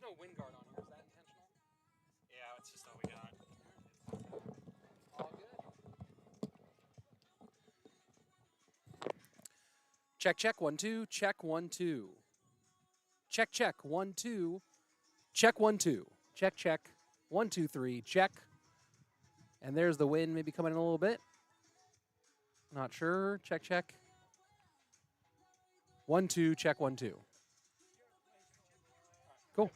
no wind guard on here. Is that intentional? Yeah, it's just all we got. All good. Check, check, 1, 2. Check, 1, 2. Check, check, 1, 2. Check, 1, 2. Check, check, 1, 2, 3. Check. And there's the wind maybe coming in a little bit. Not sure. Check, check. 1, 2. Check, 1, 2. Cool.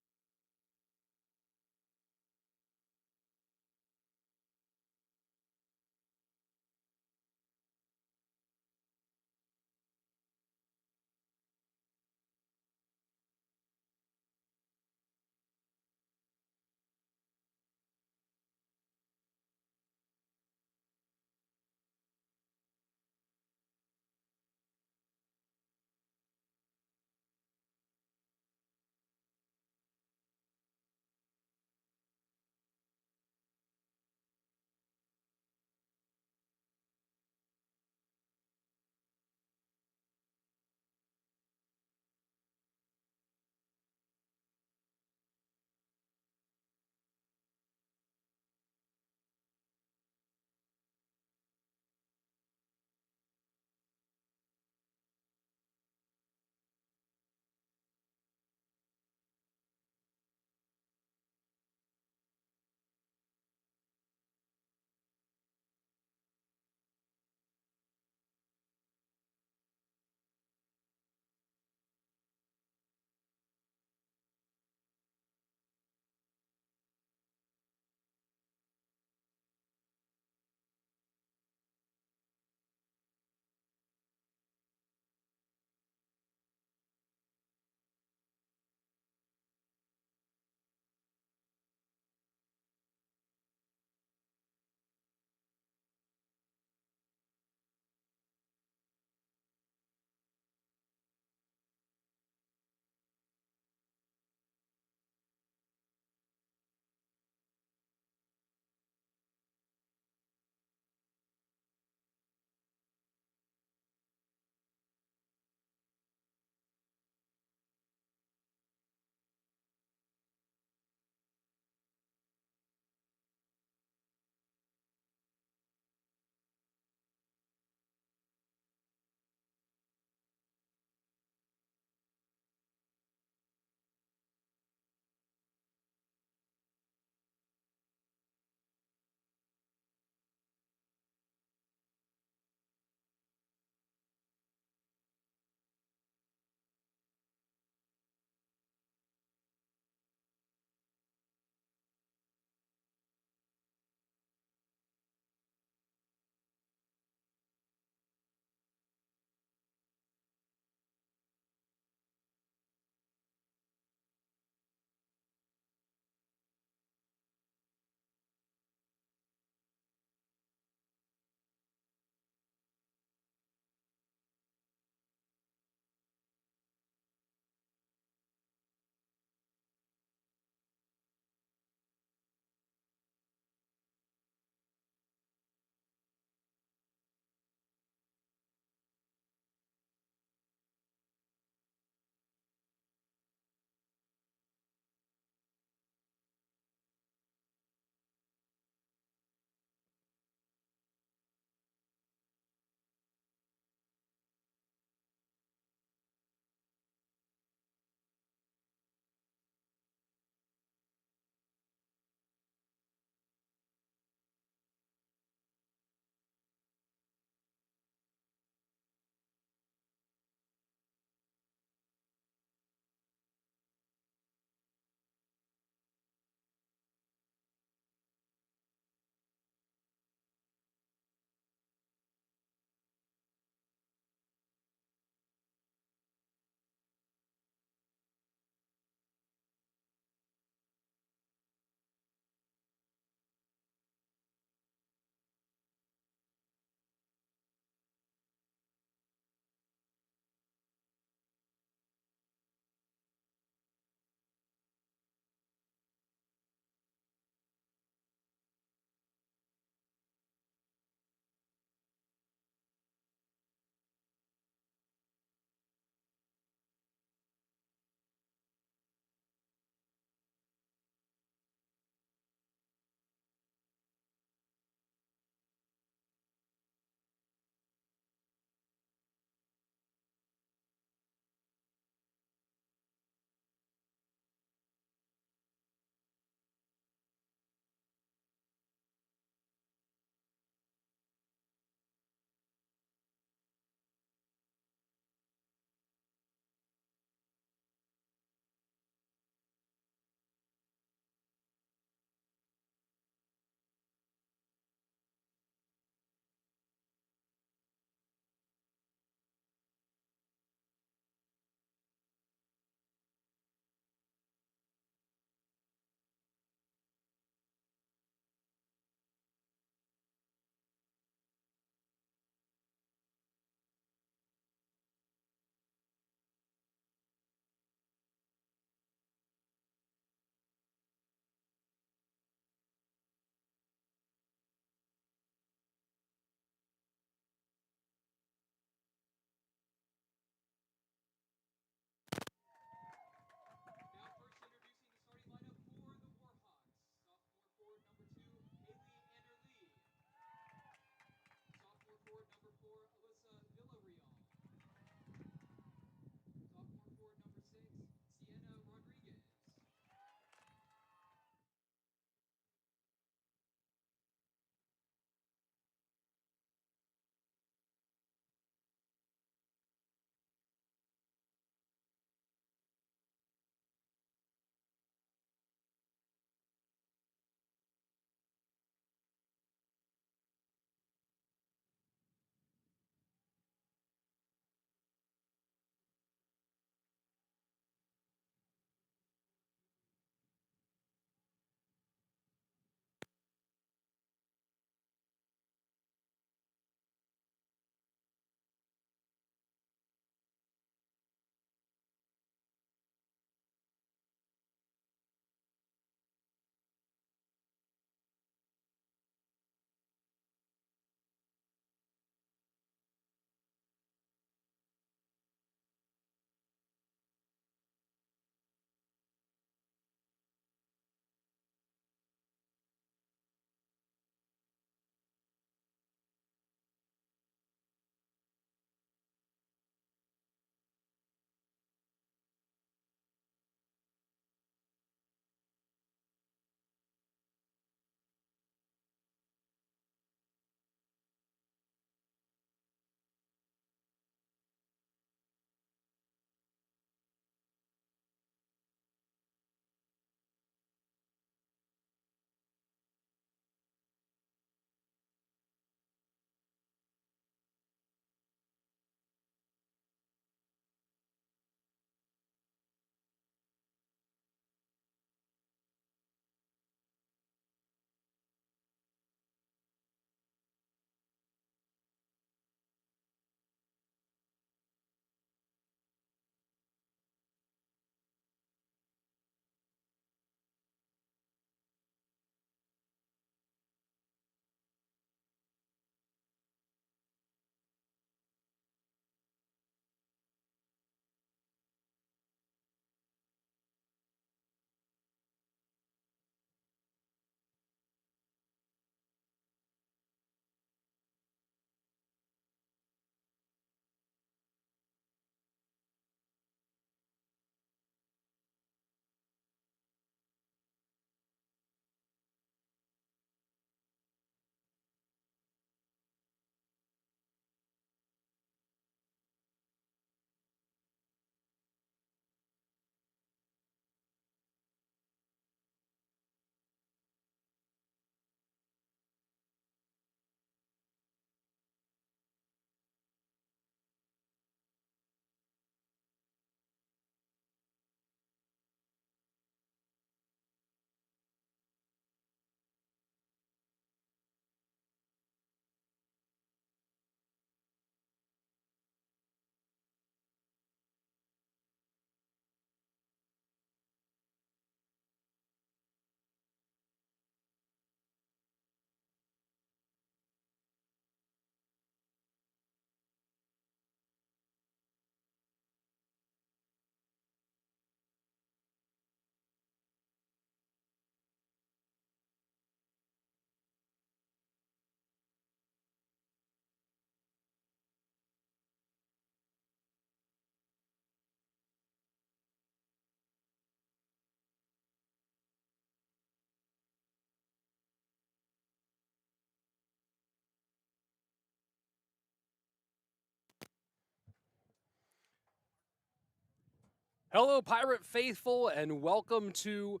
Hello, Pirate Faithful, and welcome to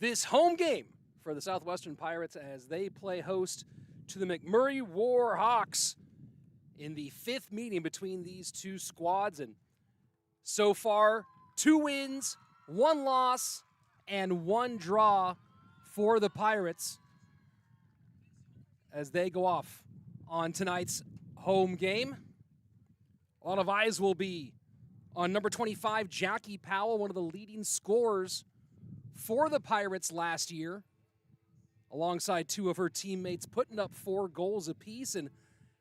this home game for the Southwestern Pirates as they play host to the McMurry Warhawks in the fifth meeting between these two squads. And so far, 2 wins, 1 loss, and 1 draw for the Pirates as they go off on tonight's home game. A lot of eyes will be on number 25, Jackie Powell, one of the leading scorers for the Pirates last year, alongside 2 of her teammates putting up 4 goals apiece. And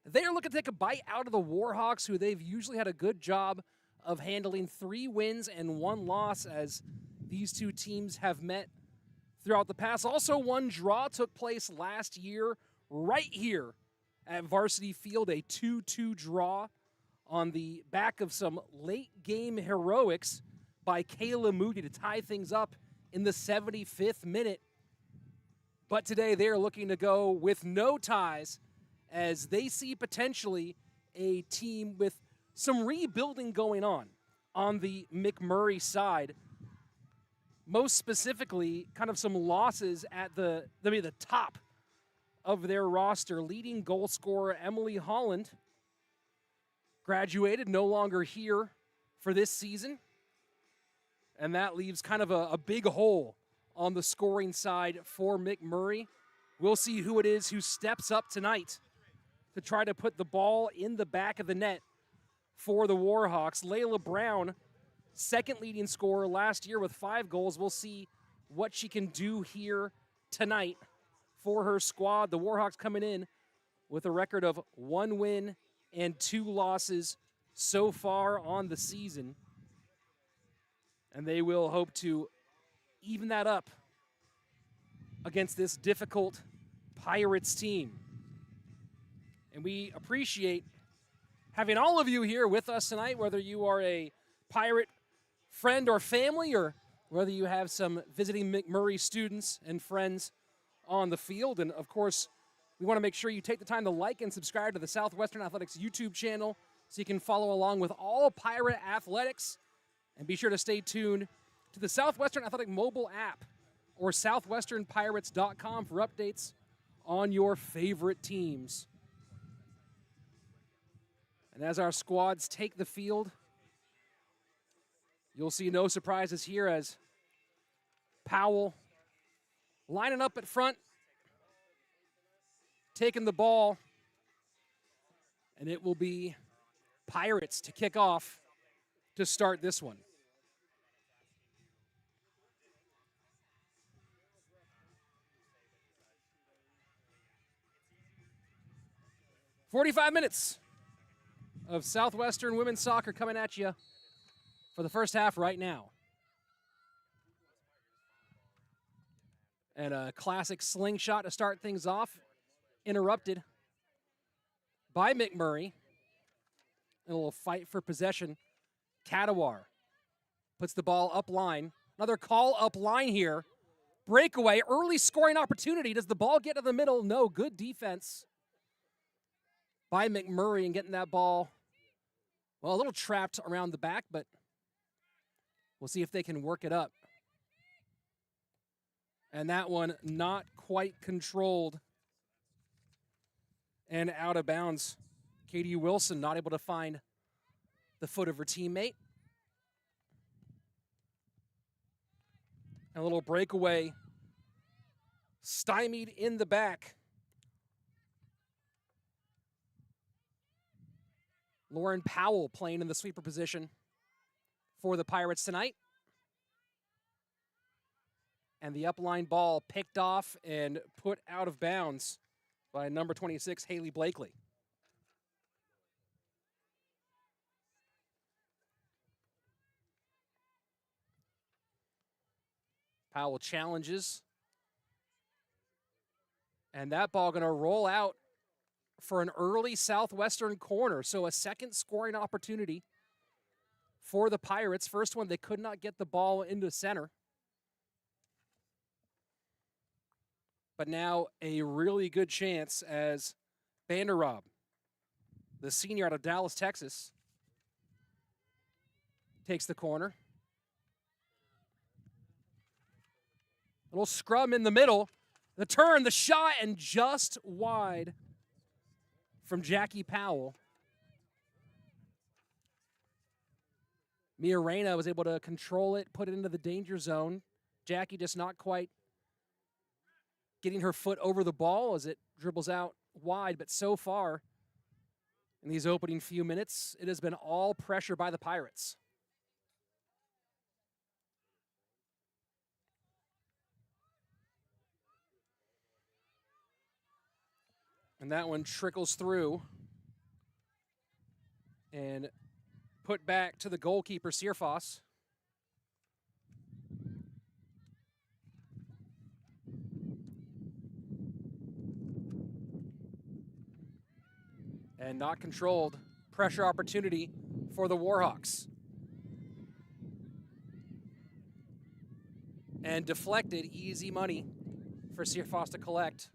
they are looking to take a bite out of the Warhawks, who they've usually had a good job of handling. 3 wins and 1 loss as these 2 teams have met throughout the past. Also, 1 draw took place last year right here at Varsity Field, a 2-2 draw on the back of some late-game heroics by Kayla Moody to tie things up in the 75th minute. But today they're looking to go with no ties as they see potentially a team with some rebuilding going on the McMurry side. Most specifically, kind of some losses at the top of their roster. Leading goal scorer Emily Holland graduated, no longer here for this season. And that leaves kind of a big hole on the scoring side for McMurry. We'll see who it is who steps up tonight to try to put the ball in the back of the net for the Warhawks. Layla Brown, second leading scorer last year with 5 goals. We'll see what she can do here tonight for her squad. The Warhawks coming in with a record of 1 win and 2 losses so far on the season. And they will hope to even that up against this difficult Pirates team. And we appreciate having all of you here with us tonight, whether you are a Pirate friend or family, or whether you have some visiting McMurry students and friends on the field. And of course, we want to make sure you take the time to like and subscribe to the Southwestern Athletics YouTube channel so you can follow along with all Pirate athletics. And be sure to stay tuned to the Southwestern Athletic mobile app or southwesternpirates.com for updates on your favorite teams. And as our squads take the field, you'll see no surprises here as Powell lining up at front, taking the ball, and it will be Pirates to kick off to start this one. "45 minutes of Southwestern women's soccer coming at you for the first half right now. And a classic slingshot to start things off, interrupted by McMurry. And a little fight for possession. Kadawar puts the ball up line. Another call up line here. Breakaway, early scoring opportunity. Does the ball get to the middle? No, good defense by McMurry and getting that ball, well, a little trapped around the back, but we'll see if they can work it up. And that one not quite controlled and out of bounds. Katie Wilson not able to find the foot of her teammate. A little breakaway stymied in the back. Lauren Powell playing in the sweeper position for the Pirates tonight. And the upline ball picked off and put out of bounds by number 26, Haley Blakely. Powell challenges. And that ball going to roll out for an early Southwestern corner. So a second scoring opportunity for the Pirates. First one, they could not get the ball into center. But now a really good chance as Vanderrob, the senior out of Dallas, Texas, takes the corner. Little scrum in the middle. The turn, the shot, and just wide from Jackie Powell. Mia Reyna was able to control it, put it into the danger zone. Jackie just not quite getting her foot over the ball as it dribbles out wide. But so far, in these opening few minutes, it has been all pressure by the Pirates. And that one trickles through and put back to the goalkeeper, Searfoss. And not controlled. Pressure opportunity for the Warhawks. And deflected, easy money for Searfoss to collect.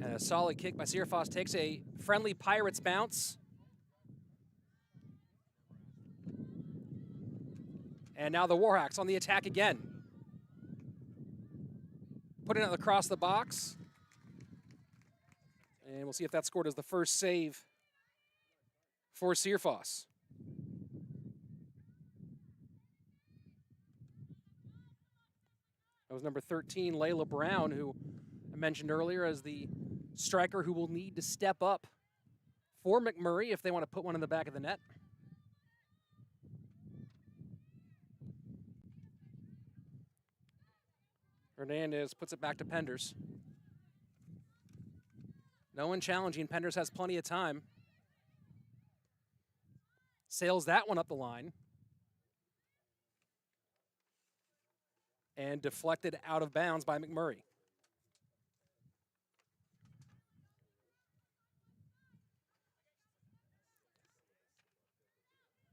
And a solid kick by Searfoss takes a friendly Pirates bounce. And now the Warhawks on the attack again. Putting it across the box. And we'll see if that scored as the first save for Searfoss. That was number 13, Layla Brown, who I mentioned earlier as the striker who will need to step up for McMurray if they want to put one in the back of the net. Hernandez puts it back to Penders. No one challenging. Penders has plenty of time. Sails that one up the line. And deflected out of bounds by McMurray.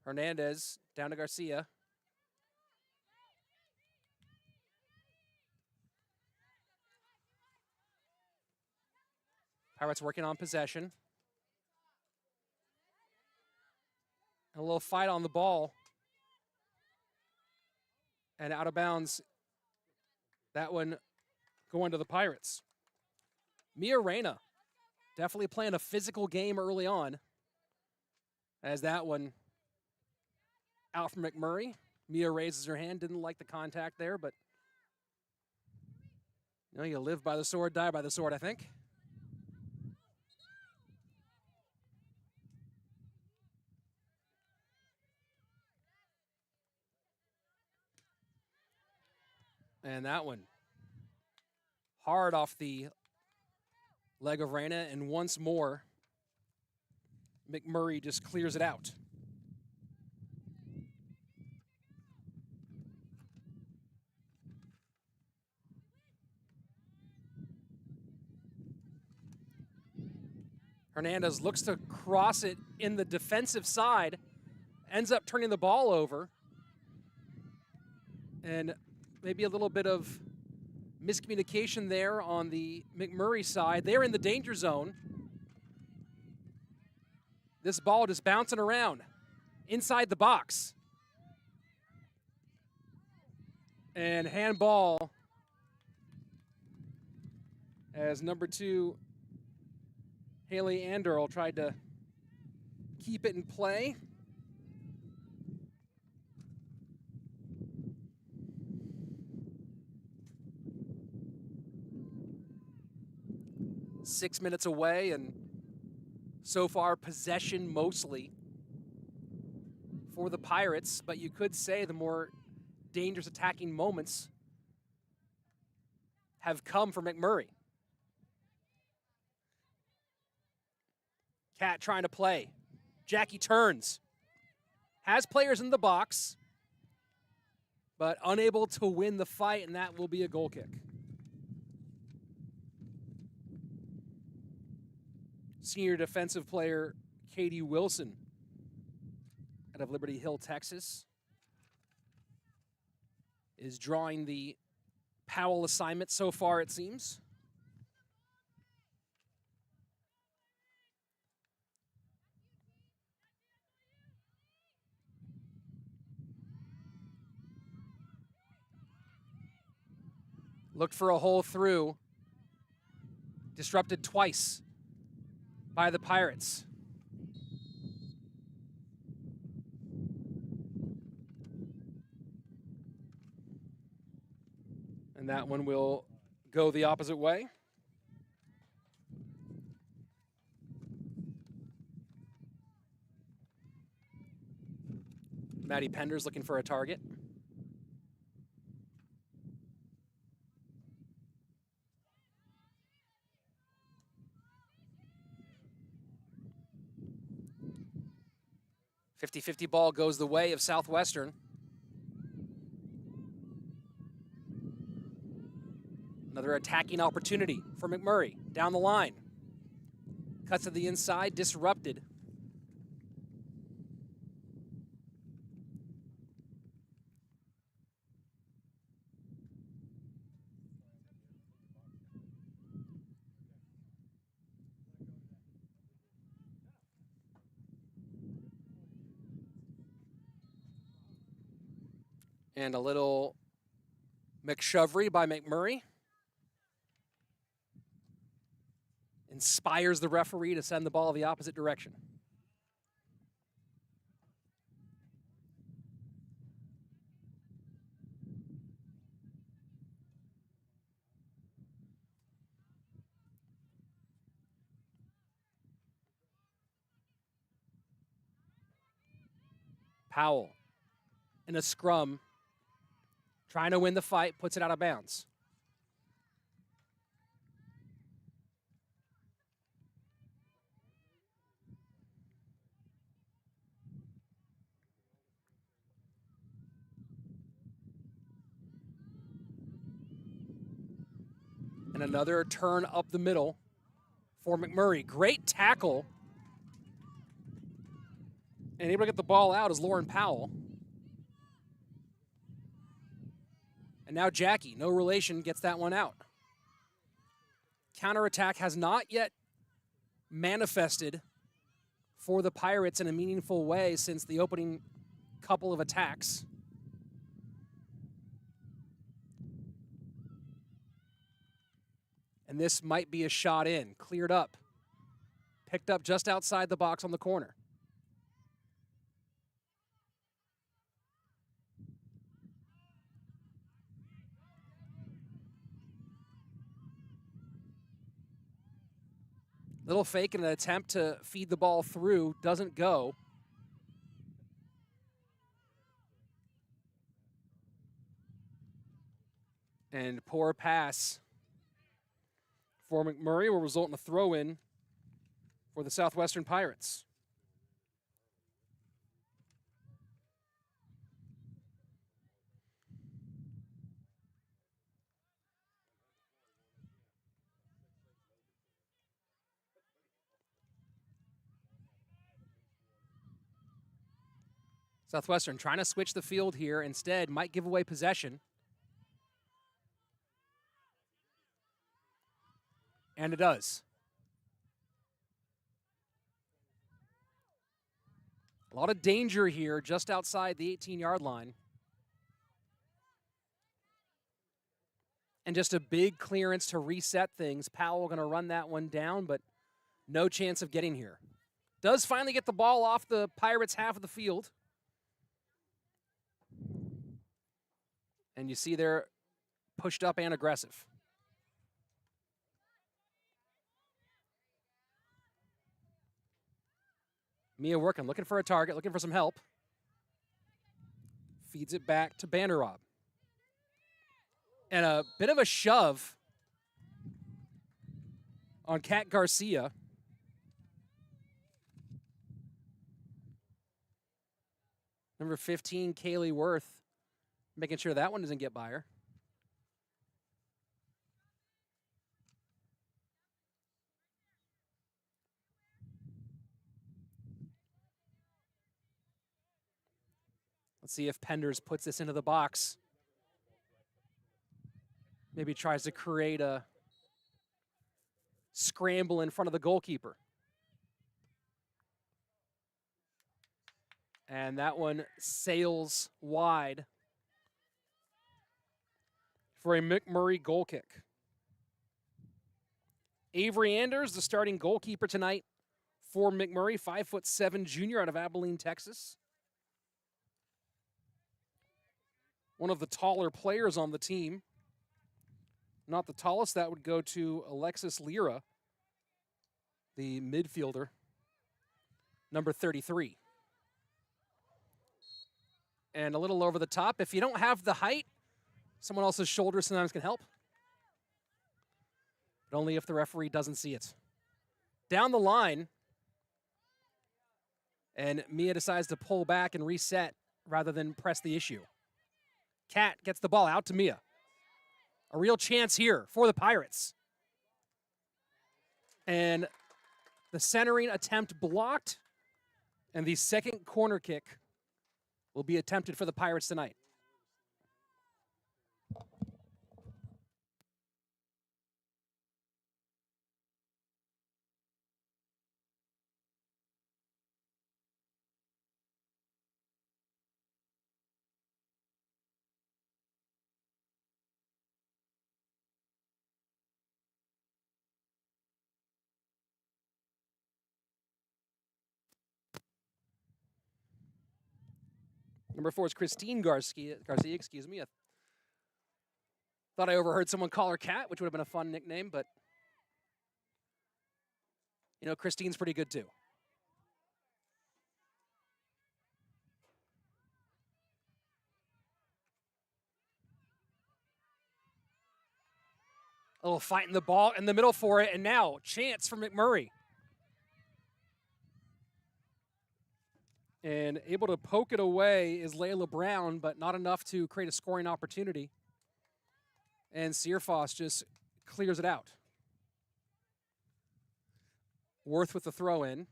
Hernandez down to Garcia. Pirates working on possession. A little fight on the ball. And out of bounds. That one going to the Pirates. Mia Reyna definitely playing a physical game early on. As that one out from McMurray. Mia raises her hand, didn't like the contact there, but you live by the sword, die by the sword, I think. And that one hard off the leg of Reyna, and once more, McMurray just clears it out. Hernandez looks to cross it in the defensive side, ends up turning the ball over, and maybe a little bit of miscommunication there on the McMurray side. They're in the danger zone. This ball just bouncing around inside the box. And handball as number 2, Haley Anderl tried to keep it in play. Six minutes away, and so far possession mostly for the Pirates, but you could say the more dangerous attacking moments have come for McMurray. Cat trying to play. Jackie turns. Has players in the box, but unable to win the fight, and that will be a goal kick. Senior defensive player Katie Wilson out of Liberty Hill, Texas, is drawing the Powell assignment so far, it seems. Looked for a hole through. Disrupted twice by the Pirates. And that one will go the opposite way. Matty Pender's looking for a target. .50-50 ball goes the way of Southwestern. Another attacking opportunity for McMurry down the line. Cuts to the inside, disrupted. And a little McShovery by McMurray. Inspires the referee to send the ball the opposite direction. Powell in a scrum, trying to win the fight, puts it out of bounds. And another turn up the middle for McMurray. Great tackle. And able to get the ball out is Lauren Powell. And now Jackie, no relation, gets that one out. Counterattack has not yet manifested for the Pirates in a meaningful way since the opening couple of attacks. And this might be a shot in, cleared up. Picked up just outside the box on the corner. Little fake in an attempt to feed the ball through, doesn't go. And poor pass for McMurray will result in a throw-in for the Southwestern Pirates. Southwestern trying to switch the field here. Instead, might give away possession. And it does. A lot of danger here just outside the 18-yard line. And just a big clearance to reset things. Powell going to run that one down, but no chance of getting here. Does finally get the ball off the Pirates' half of the field. And you see they're pushed up and aggressive. Mia working, looking for a target, looking for some help. Feeds it back to Banderob. And a bit of a shove on Kat Garcia. Number 15, Kaylee Worth, making sure that one doesn't get by her. Let's see if Penders puts this into the box. Maybe tries to create a scramble in front of the goalkeeper. And that one sails wide for a McMurry goal kick. Avery Anders, the starting goalkeeper tonight for McMurry, 5'7" junior out of Abilene, Texas. One of the taller players on the team. Not the tallest, that would go to Alexis Lira, the midfielder, number 33. And a little over the top. If you don't have the height, someone else's shoulder sometimes can help. But only if the referee doesn't see it. Down the line, and Mia decides to pull back and reset rather than press the issue. Kat gets the ball out to Mia. A real chance here for the Pirates. And the centering attempt blocked, and the second corner kick will be attempted for the Pirates tonight. Number 4 is Christine Garcia, excuse me. I thought I overheard someone call her Cat, which would have been a fun nickname, but you know, Christine's pretty good too. A little fight in the ball in the middle for it, and now chance for McMurray. And able to poke it away is Layla Brown, but not enough to create a scoring opportunity. And Searfoss just clears it out. Worth with the throw in.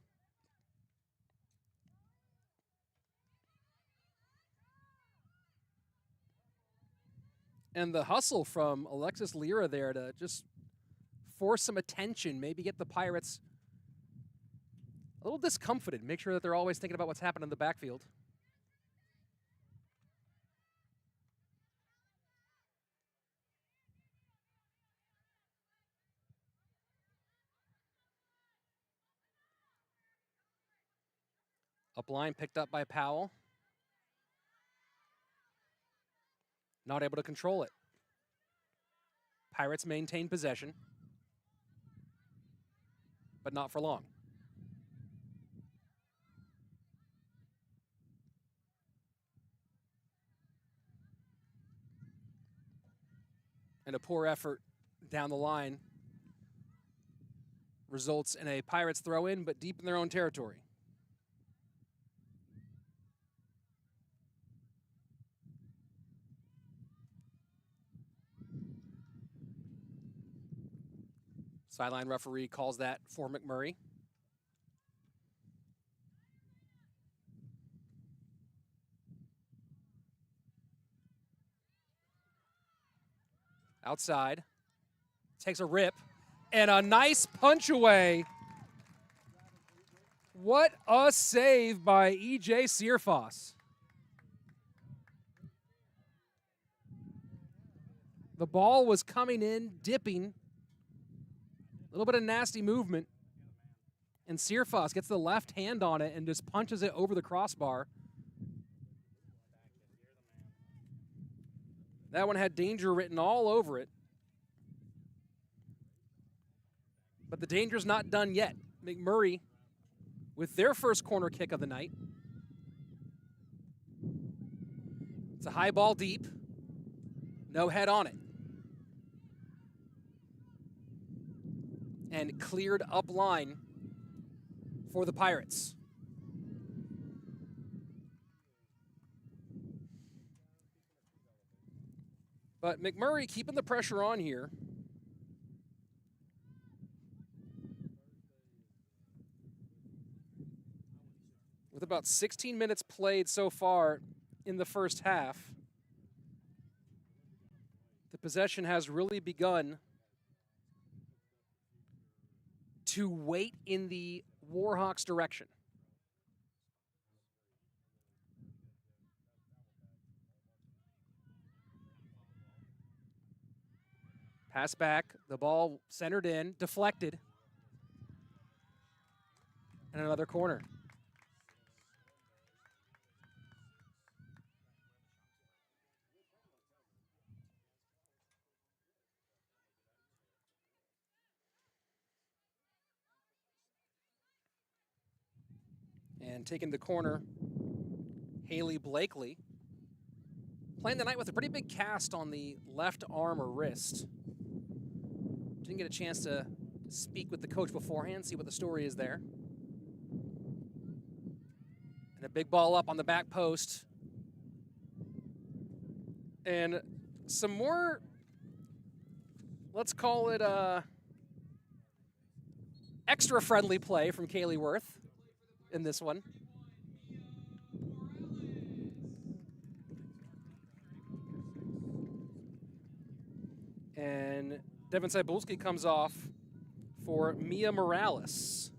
And the hustle from Alexis Lira there to just force some attention, maybe get the Pirates a little discomfited, make sure that they're always thinking about what's happening in the backfield. Up line picked up by Powell. Not able to control it. Pirates maintain possession, but not for long. And a poor effort down the line results in a Pirates throw in, but deep in their own territory. Sideline referee calls that for McMurray. Outside. Takes a rip. And a nice punch away. What a save by E.J. Searfoss. The ball was coming in, dipping. A little bit of nasty movement. And Searfoss gets the left hand on it and just punches it over the crossbar. That one had danger written all over it. But the danger's not done yet. McMurray with their first corner kick of the night. It's a high ball deep. No head on it. And cleared up line for the Pirates. But McMurray keeping the pressure on here. With about 16 minutes played so far in the first half, the possession has really begun to wait in the Warhawks' direction. Pass back. The ball centered in, deflected. And another corner. And taking the corner, Haley Blakely. Playing the night with a pretty big cast on the left arm or wrist. Didn't get a chance to speak with the coach beforehand, see what the story is there. And a big ball up on the back post. And some more, let's call it extra friendly play from Kaylee Worth in this one. And Devin Cybulski comes off for Mia Morales.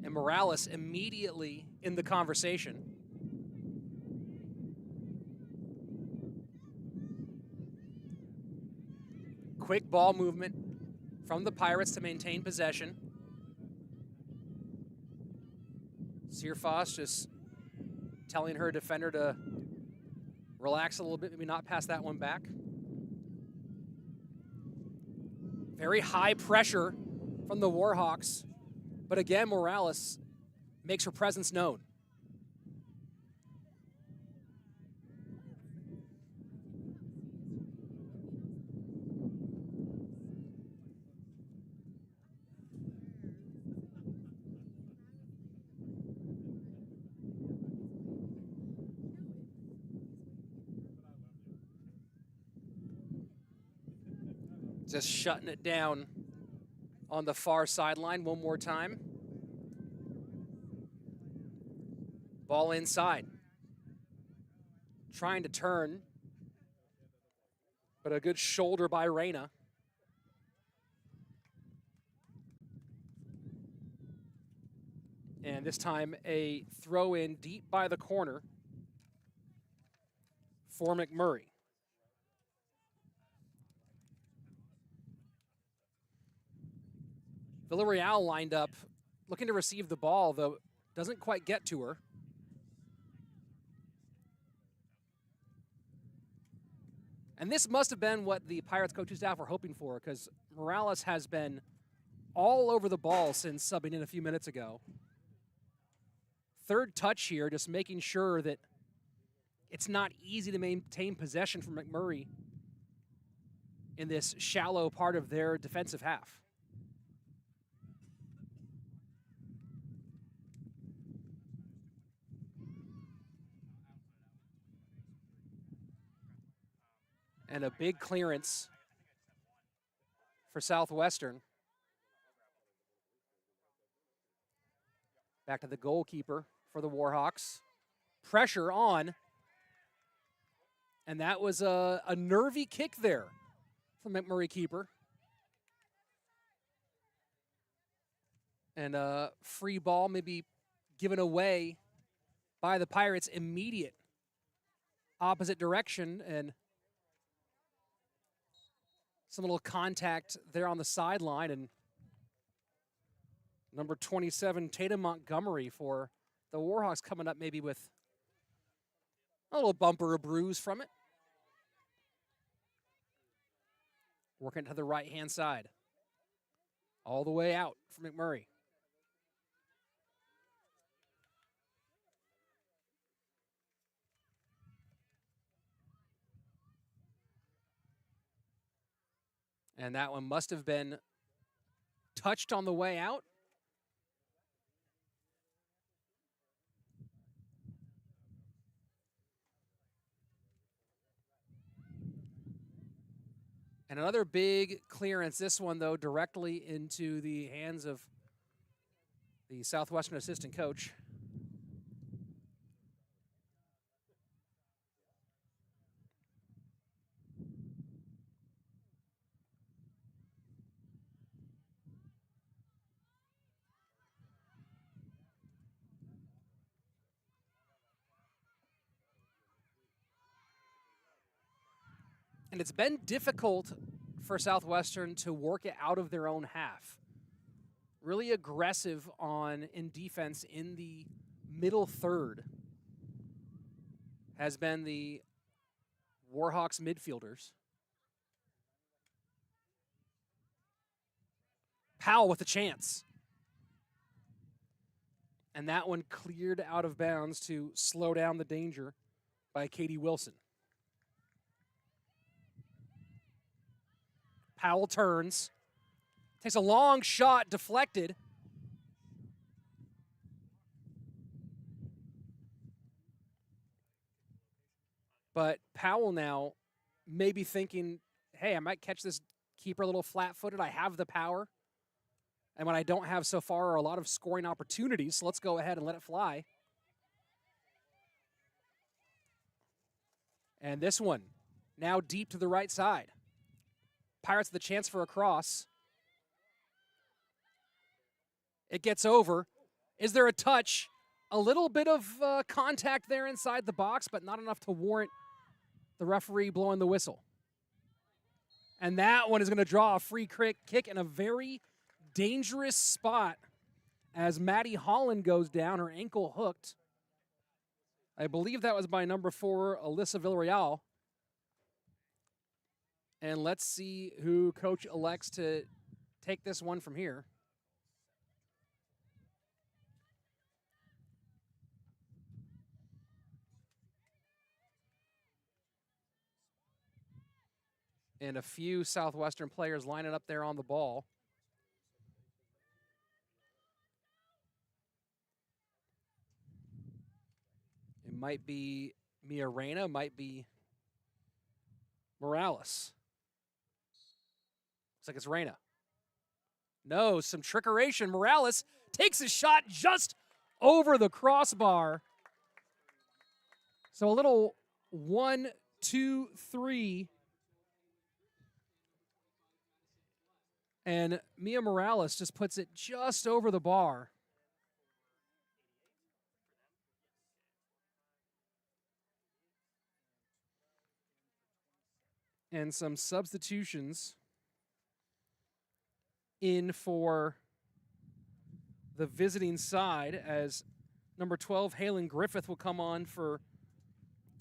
And Morales immediately in the conversation. Quick ball movement from the Pirates to maintain possession. Searfoss just telling her defender to relax a little bit, maybe not pass that one back. Very high pressure from the Warhawks, but again, Morales makes her presence known. Just shutting it down on the far sideline one more time. Ball inside. Trying to turn, but a good shoulder by Reyna. And this time a throw in deep by the corner for McMurray. Villarreal lined up, looking to receive the ball, though doesn't quite get to her. And this must have been what the Pirates coaching staff were hoping for, because Morales has been all over the ball since subbing in a few minutes ago. Third touch here, just making sure that it's not easy to maintain possession for McMurray in this shallow part of their defensive half. And a big clearance for Southwestern. Back to the goalkeeper for the Warhawks. Pressure on. And that was a nervy kick there from McMurray keeper. And a free ball maybe given away by the Pirates. Immediate opposite direction, and some little contact there on the sideline, and number 27, Tatum Montgomery for the Warhawks coming up maybe with a little bump or a bruise from it. Working to the right-hand side. All the way out for McMurray. And that one must have been touched on the way out. And another big clearance, this one, though, directly into the hands of the Southwestern assistant coach. And it's been difficult for Southwestern to work it out of their own half. Really aggressive in defense in the middle third has been the Warhawks midfielders. Powell with a chance. And that one cleared out of bounds to slow down the danger by Katie Wilson. Powell turns, takes a long shot, deflected. But Powell now may be thinking, hey, I might catch this keeper a little flat-footed. I have the power. And what I don't have so far are a lot of scoring opportunities, so let's go ahead and let it fly. And this one, now deep to the right side. Pirates with the chance for a cross. It gets over. Is there a touch? A little bit of contact there inside the box, but not enough to warrant the referee blowing the whistle. And that one is going to draw a free kick in a very dangerous spot as Maddie Holland goes down, her ankle hooked. I believe that was by number 4, Alyssa Villarreal. And let's see who coach elects to take this one from here. And a few Southwestern players lining up there on the ball. It might be Mia Reyna, might be Morales. Looks like it's Reyna. No, some trickeration. Morales takes a shot just over the crossbar. So a little 1, 2, 3. And Mia Morales just puts it just over the bar. And some substitutions in for the visiting side as number 12, Halen Griffith, will come on for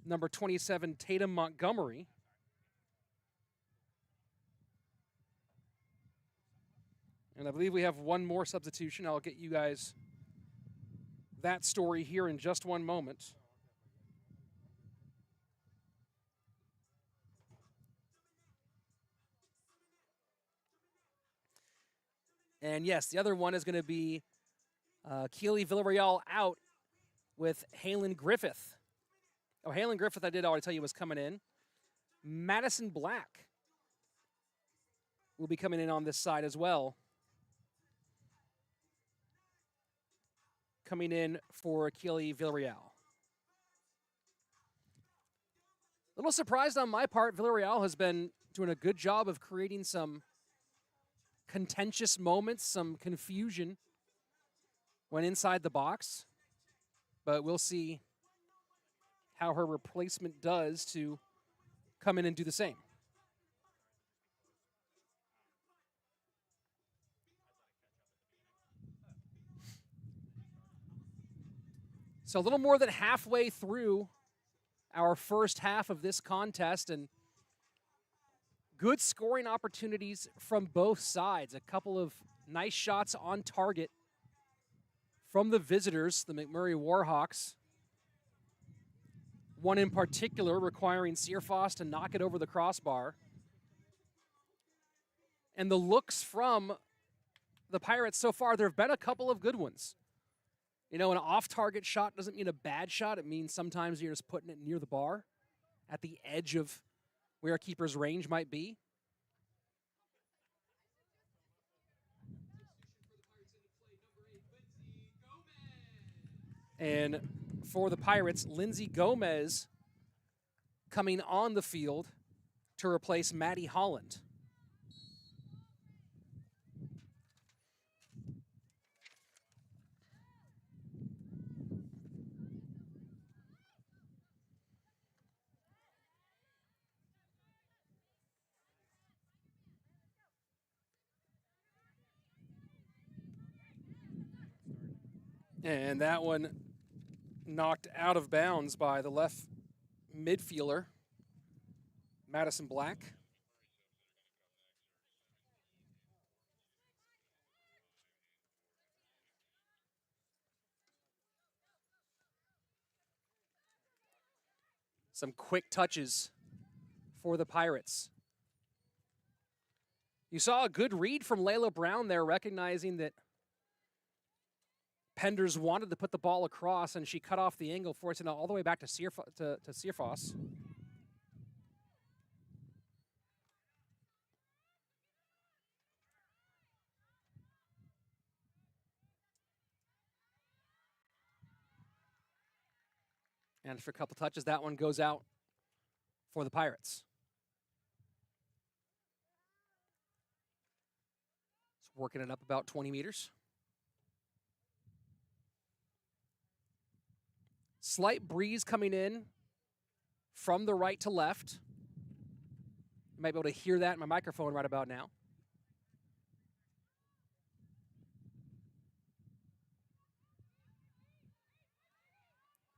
number 27, Tatum Montgomery. And I believe we have one more substitution. I'll get you guys that story here in just one moment. And yes, the other one is going to be Keely Villarreal out with Halen Griffith. Oh, Halen Griffith, I did already tell you, was coming in. Madison Black will be coming in on this side as well. Coming in for Keely Villarreal. A little surprised on my part. Villarreal has been doing a good job of creating some contentious moments, some confusion when inside the box. But we'll see how her replacement does to come in and do the same. So a little more than halfway through our first half of this contest, and good scoring opportunities from both sides. A couple of nice shots on target from the visitors, the McMurry Warhawks. One in particular requiring Searfoss to knock it over the crossbar. And the looks from the Pirates so far, there have been a couple of good ones. You know, an off-target shot doesn't mean a bad shot. It means sometimes you're just putting it near the bar, at the edge of where a keeper's range might be. And for the Pirates, Lindsay Gomez coming on the field to replace Maddie Holland. And that one knocked out of bounds by the left midfielder, Madison Black. Some quick touches for the Pirates. You saw a good read from Layla Brown there, recognizing that Penders wanted to put the ball across, and she cut off the angle, forcing it all the way back to Searfoss. And after a couple touches, that one goes out for the Pirates. It's working it up about 20 meters. Slight breeze coming in from the right to left. You might be able to hear that in my microphone right about now.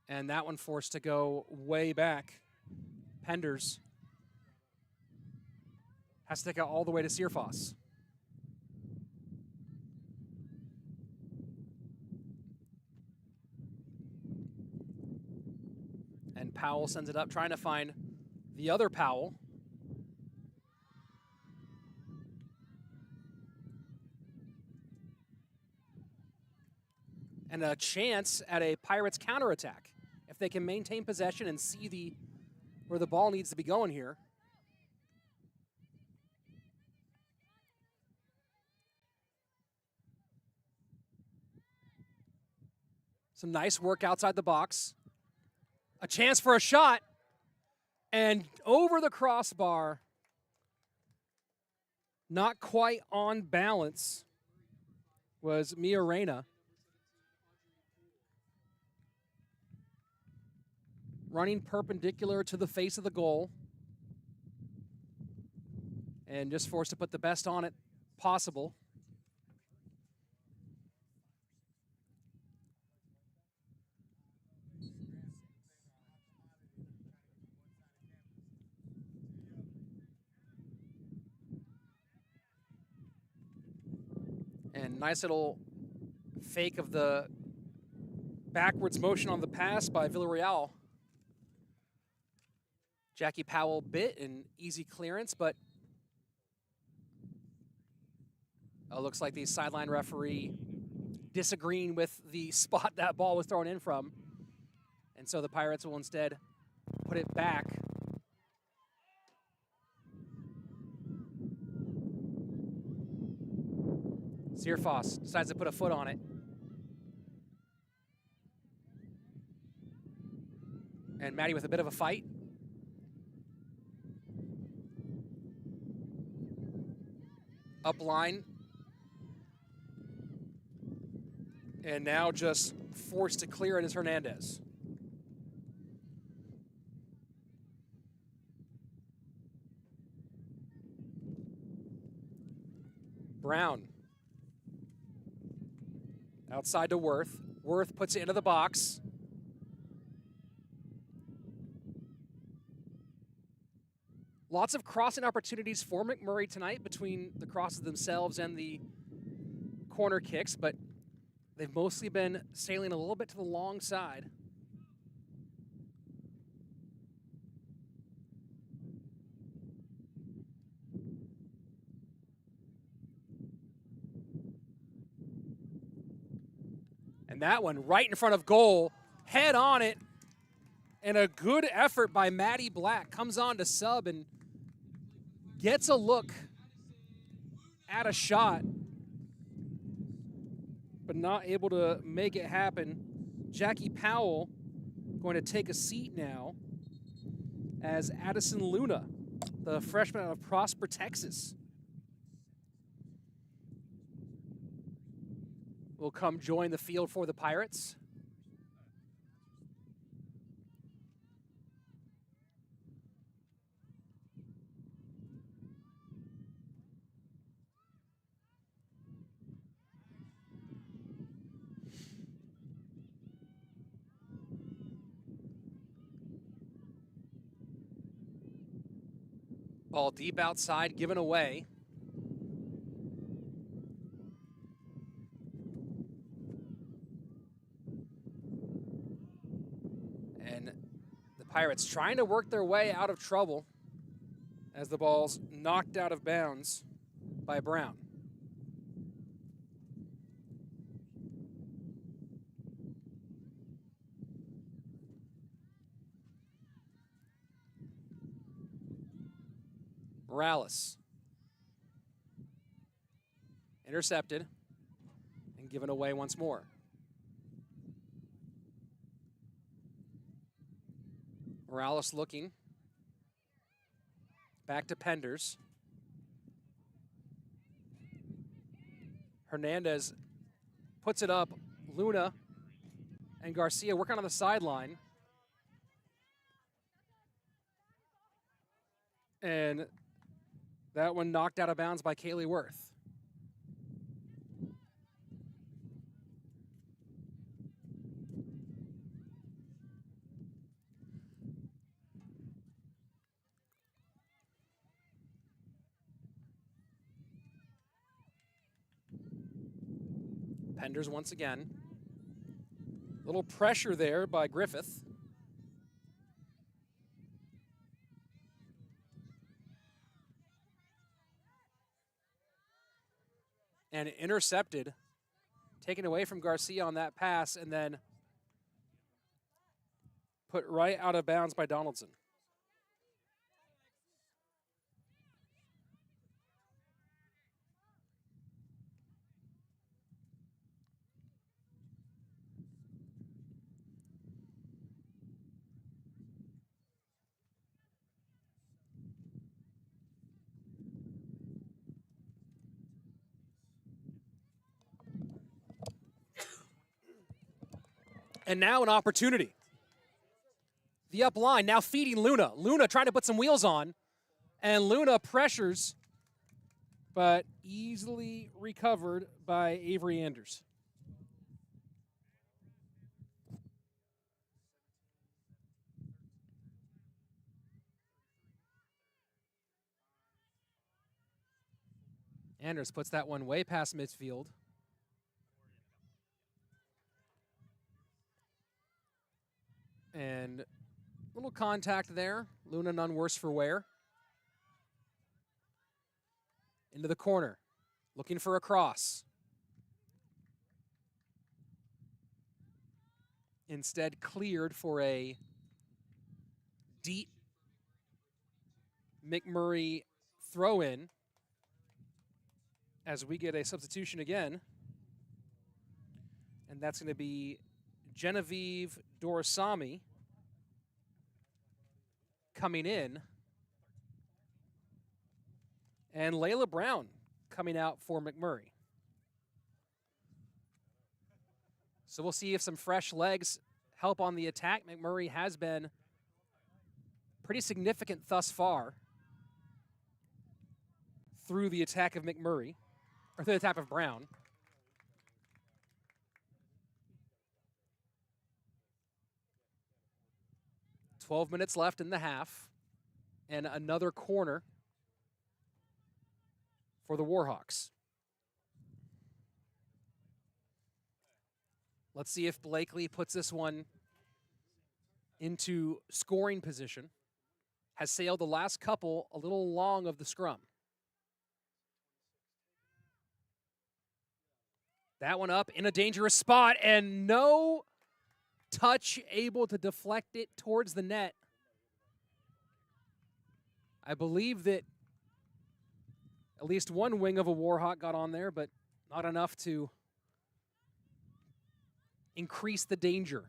And that one forced to go way back. Penders has to take it all the way to Searfoss. And Powell sends it up, trying to find the other Powell. And a chance at a Pirates counterattack if they can maintain possession and see where the ball needs to be going here. Some nice work outside the box. A chance for a shot. And over the crossbar. Not quite on balance was Mia Reyna. Running perpendicular to the face of the goal. And just forced to put the best on it possible. And nice little fake of the backwards motion on the pass by Villarreal. Jackie Powell bit and easy clearance, but it looks like the sideline referee disagreeing with the spot that ball was thrown in from. And so the Pirates will instead put it back. Searfoss decides to put a foot on it. And Maddie with a bit of a fight. Up line. And now just forced to clear it is Hernandez. Brown. Outside to Worth. Worth puts it into the box. Lots of crossing opportunities for McMurry tonight between the crosses themselves and the corner kicks, but they've mostly been sailing a little bit to the long side. And that one right in front of goal, head on it, and a good effort by Maddie Black. Comes on to sub and gets a look at a shot, but not able to make it happen. Jackie Powell going to take a seat now as Addison Luna, the freshman out of Prosper, Texas, will come join the field for the Pirates. Ball deep outside, given away. And the Pirates trying to work their way out of trouble as the ball's knocked out of bounds by Brown. Morales. Intercepted and given away once more. Morales looking. Back to Penders. Hernandez puts it up. Luna and Garcia working on the sideline. And that one knocked out of bounds by Kaylee Worth. Penders once again. Little pressure there by Griffith. And intercepted, taken away from Garcia on that pass, and then put right out of bounds by Donaldson. And now an opportunity. The up line now feeding Luna. Luna trying to put some wheels on. And Luna pressures, but easily recovered by Avery Anders. Anders puts that one way past midfield. And a little contact there. Luna none worse for wear. Into the corner. Looking for a cross. Instead cleared for a deep McMurry throw-in as we get a substitution again. And that's going to be Genevieve Dorsami coming in. And Layla Brown coming out for McMurray. So we'll see if some fresh legs help on the attack. McMurray has been pretty significant thus far through the attack of McMurray, or through the attack of Brown. "12 minutes left in the half, and another corner for the Warhawks. Let's see if Blakely puts this one into scoring position. Has sailed the last couple a little long of the scrum. That one up in a dangerous spot, and no touch able to deflect it towards the net. I believe that at least one wing of a Warhawk got on there, but not enough to increase the danger.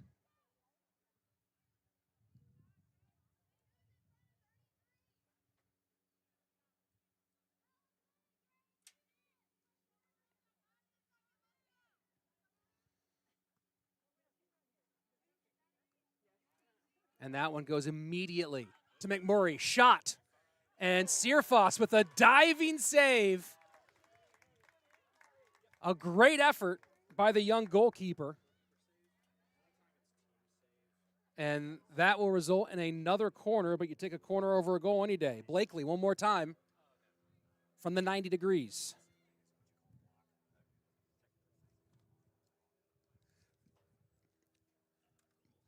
And that one goes immediately to McMurray. Shot. And Searfoss with a diving save. A great effort by the young goalkeeper. And that will result in another corner, but you take a corner over a goal any day. Blakely, one more time from the 90 degrees.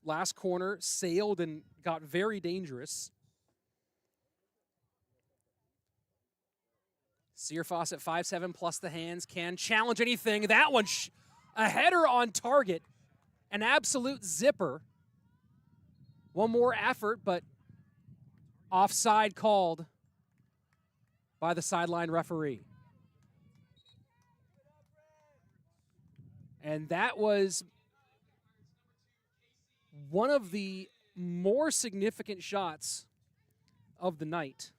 Last corner sailed and got very dangerous. Searfoss at 5'7" plus the hands, can challenge anything. That one, a header on target, an absolute zipper. One more effort, but offside called by the sideline referee. And that was one of the more significant shots of the night,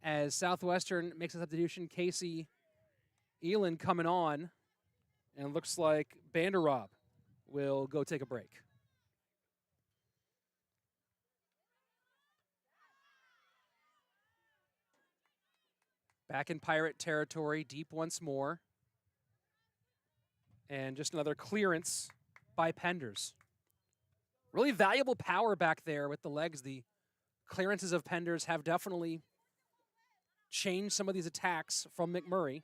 as Southwestern makes a substitution. Casey Elin coming on, and it looks like Banderob will go take a break. Back in Pirate territory, deep once more. And just another clearance by Penders. Really valuable power back there with the legs. The clearances of Penders have definitely changed some of these attacks from McMurry.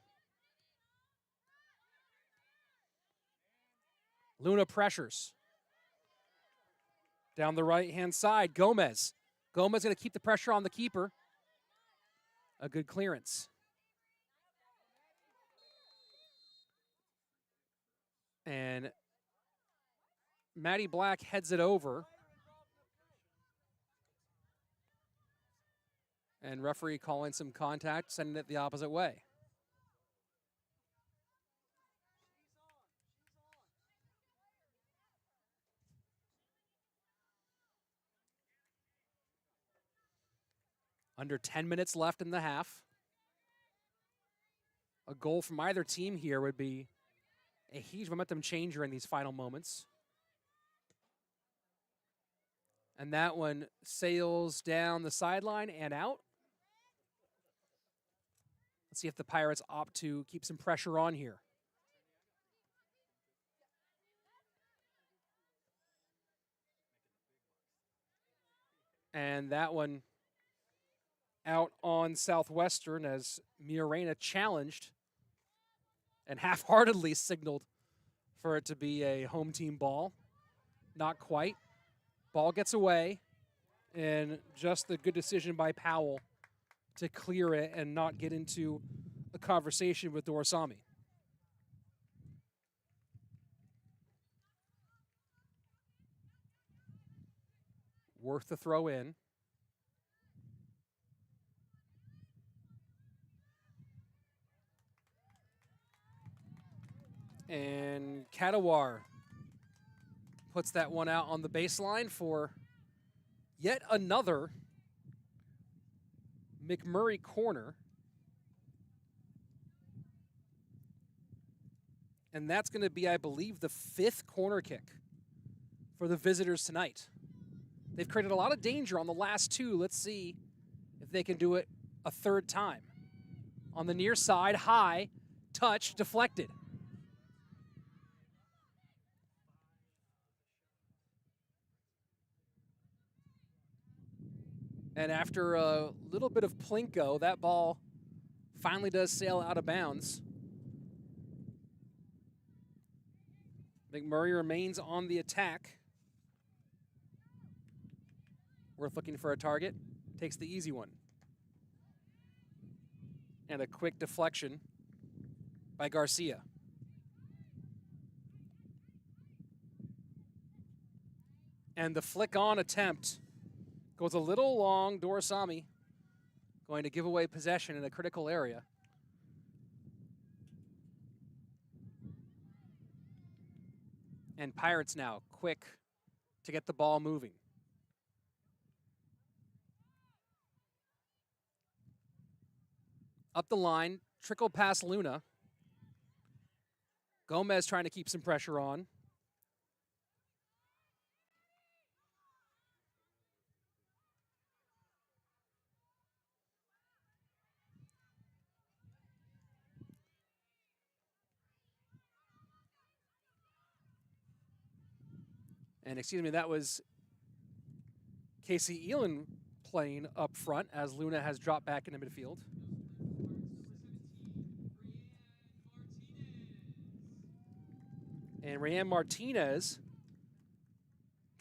Luna pressures. Down the right-hand side, Gomez. Gomez going to keep the pressure on the keeper. A good clearance. And Matty Black heads it over. And referee calling some contact, sending it the opposite way. Under 10 minutes left in the half. A goal from either team here would be a huge momentum changer in these final moments. And that one sails down the sideline and out. Let's see if the Pirates opt to keep some pressure on here. And that one out on Southwestern as Miorena challenged and half-heartedly signaled for it to be a home team ball. Not quite. Ball gets away, and just the good decision by Powell to clear it and not get into a conversation with Dorsami. Worth the throw in. And Katawar puts that one out on the baseline for yet another McMurry corner. And that's going to be, I believe, the 5th corner kick for the visitors tonight. They've created a lot of danger on the last 2. Let's see if they can do it a 3rd time. On the near side, high, touch, deflected. And after a little bit of plinko, that ball finally does sail out of bounds. McMurry remains on the attack. Worth looking for a target. Takes the easy one. And a quick deflection by Garcia. And the flick-on attempt goes a little long. Dorsami going to give away possession in a critical area. And Pirates now quick to get the ball moving. Up the line, trickle past Luna. Gomez trying to keep some pressure on. And excuse me, that was Casey Elan playing up front as Luna has dropped back into midfield. And Rayanne Martinez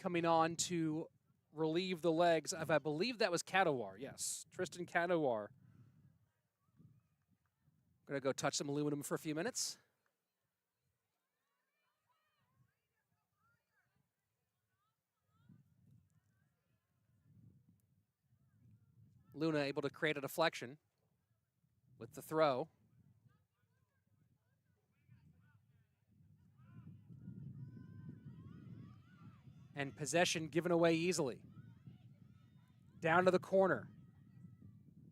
coming on to relieve the legs of, I believe that was Cadawar. Yes, Tristan Cadawar. Going to go touch some aluminum for a few minutes. Luna able to create a deflection with the throw. And possession given away easily. Down to the corner.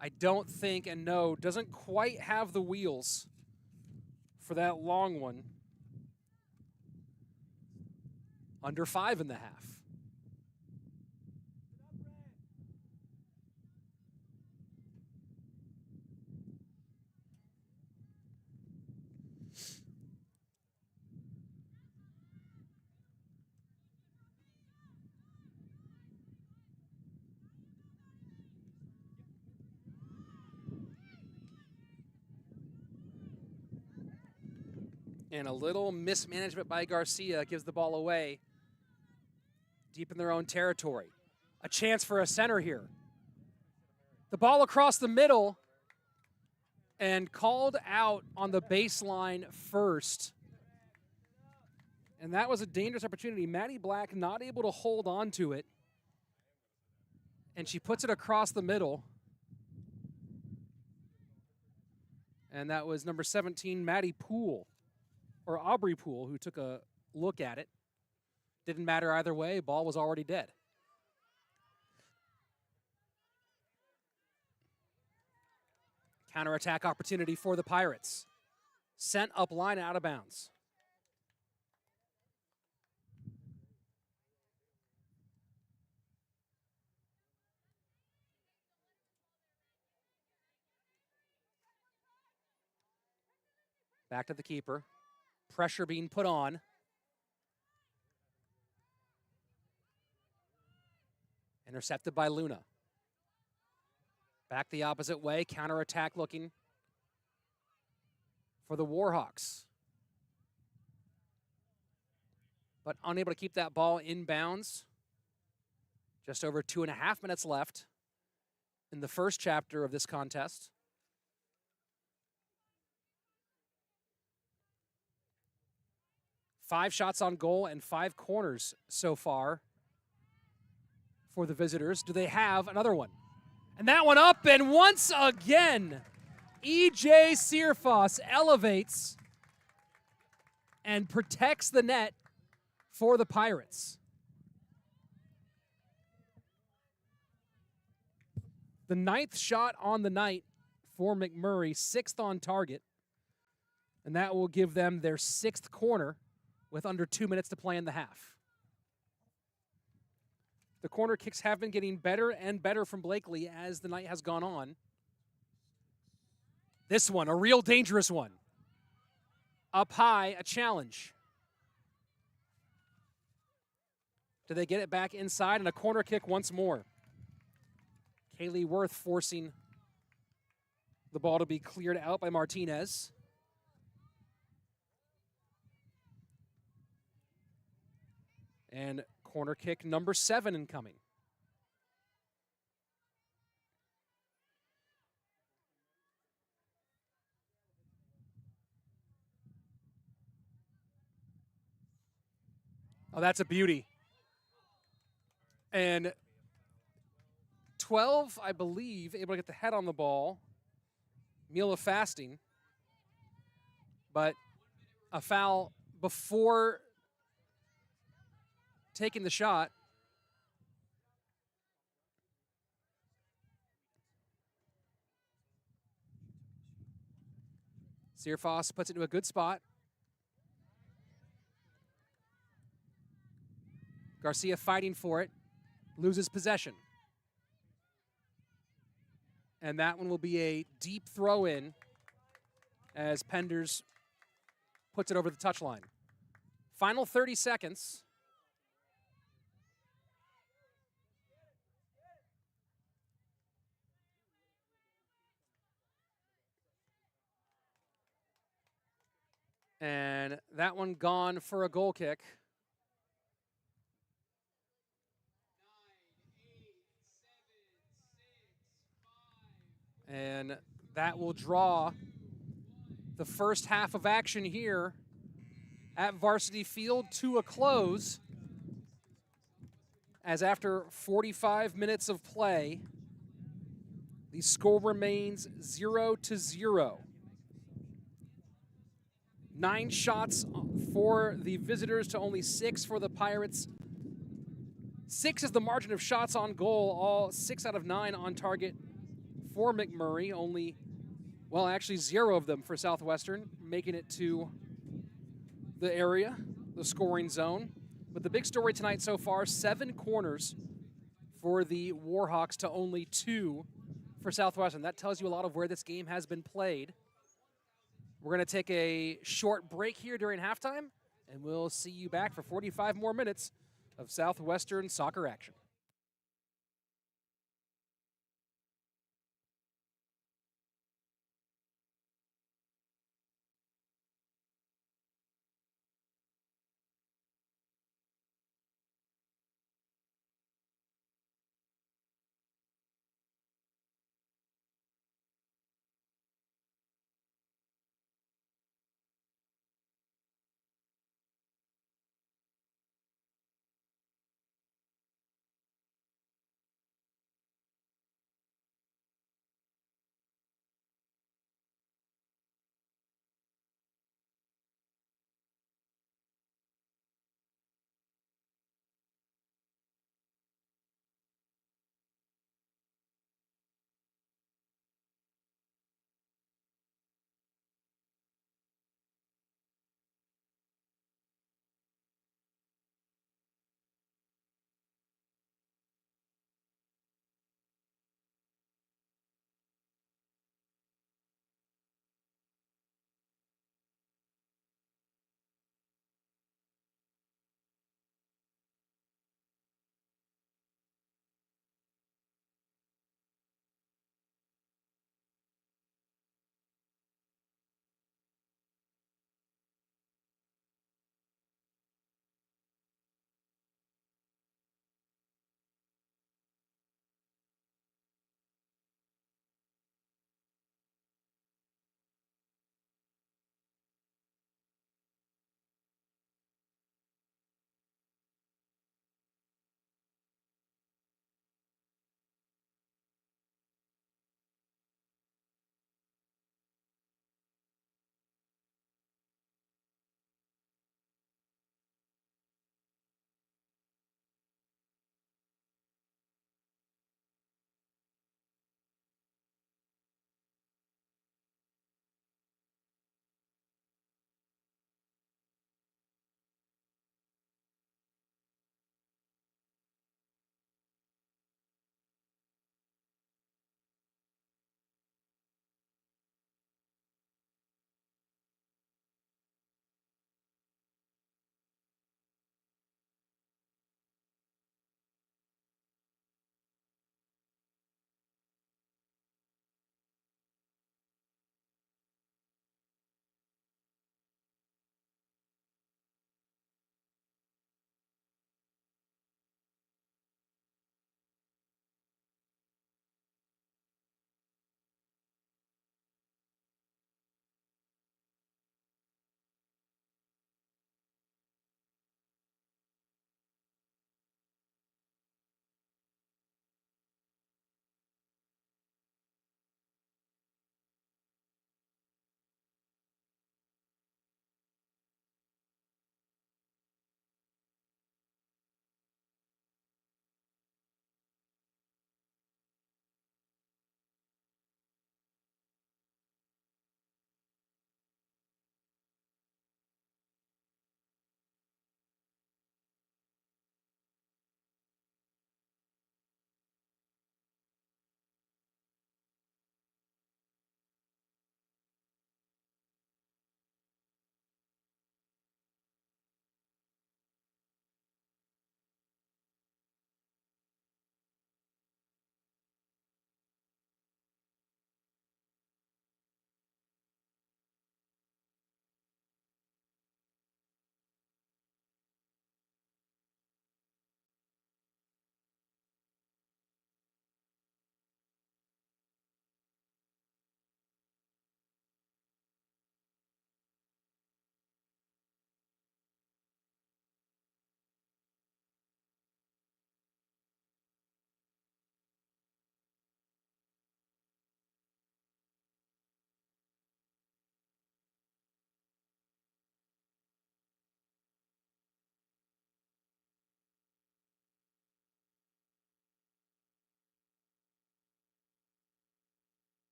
I don't think, and no, doesn't quite have the wheels for that long one. Under 5.5. And a little mismanagement by Garcia gives the ball away deep in their own territory. A chance for a center here. The ball across the middle and called out on the baseline first. And that was a dangerous opportunity. Maddie Black not able to hold on to it. And she puts it across the middle. And that was number 17, Maddie Poole. Or Aubrey Poole, who took a look at it. Didn't matter either way. Ball was already dead. Counterattack opportunity for the Pirates. Sent up line out of bounds. Back to the keeper. Pressure being put on. Intercepted by Luna. Back the opposite way. Counterattack looking for the Warhawks. But unable to keep that ball in bounds. Just over 2.5 minutes left in the first chapter of this contest. Five shots on goal and 5 corners so far for the visitors. Do they have another one? And that one up, and once again, E.J. Searfoss elevates and protects the net for the Pirates. The 9th shot on the night for McMurray, 6th on target, and that will give them their 6th corner with under 2 minutes to play in the half. The corner kicks have been getting better and better from Blakely as the night has gone on. This one, a real dangerous one. Up high, a challenge. Do they get it back inside? And a corner kick once more. Kaylee Worth forcing the ball to be cleared out by Martinez. And corner kick number 7 incoming. Oh, that's a beauty. And 12, I believe, able to get the head on the ball. Meal of fasting. But a foul before taking the shot. Searfoss puts it into a good spot. Garcia fighting for it, loses possession. And that one will be a deep throw in as Penders puts it over the touchline. Final 30 seconds. And that one gone for a goal kick. And that will draw the first half of action here at Varsity Field to a close, as after 45 minutes of play, the score remains 0-0. 9 shots for the visitors to only 6 for the Pirates. 6 is the margin of shots on goal, all 6 out of 9 on target for McMurry. Only, well, actually 0 of them for Southwestern, making it to the area, the scoring zone. But the big story tonight so far, 7 corners for the Warhawks to only 2 for Southwestern. That tells you a lot of where this game has been played. We're going to take a short break here during halftime, and we'll see you back for 45 more minutes of Southwestern soccer action.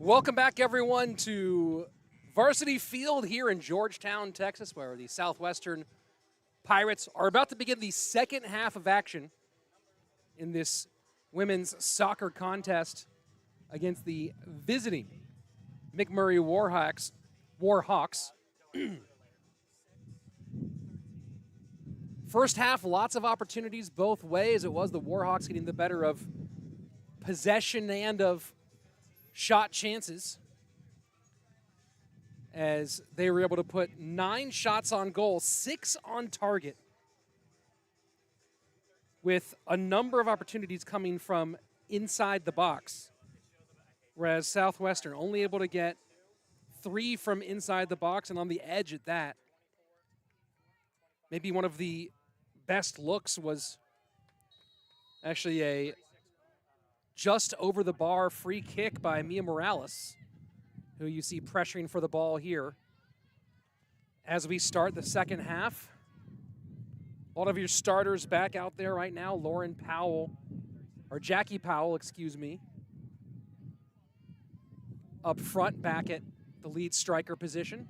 Welcome back, everyone, to Varsity Field here in Georgetown, Texas, where the Southwestern Pirates are about to begin the second half of action in this women's soccer contest against the visiting McMurry Warhawks. First half, lots of opportunities both ways. It was the Warhawks getting the better of possession and of shot chances, as they were able to put 9 shots on goal, 6 on target, with a number of opportunities coming from inside the box, whereas Southwestern only able to get 3 from inside the box and on the edge at that. Maybe one of the best looks was actually a just over the bar free kick by Mia Morales, who you see pressuring for the ball here. As we start the second half, a lot of your starters back out there right now. Jackie Powell, excuse me, up front back at the lead striker position.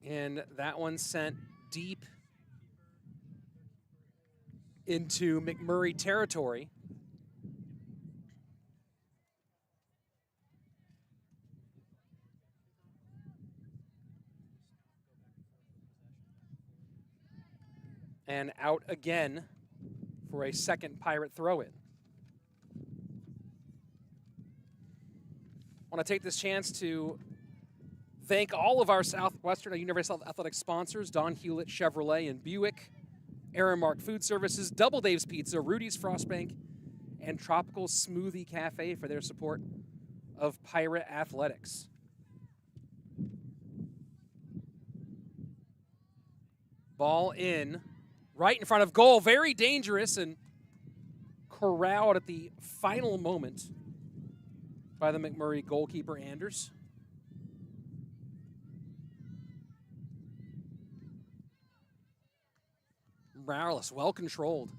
And that one sent deep into McMurry territory. And out again for a second Pirate throw-in. I want to take this chance to thank all of our Southwestern University Athletic sponsors, Don Hewlett Chevrolet and Buick, Aramark Food Services, Double Dave's Pizza, Rudy's Frostbank, and Tropical Smoothie Cafe for their support of Pirate Athletics. Ball in, right in front of goal, very dangerous and corralled at the final moment by the McMurry goalkeeper, Anders. Morales, well controlled.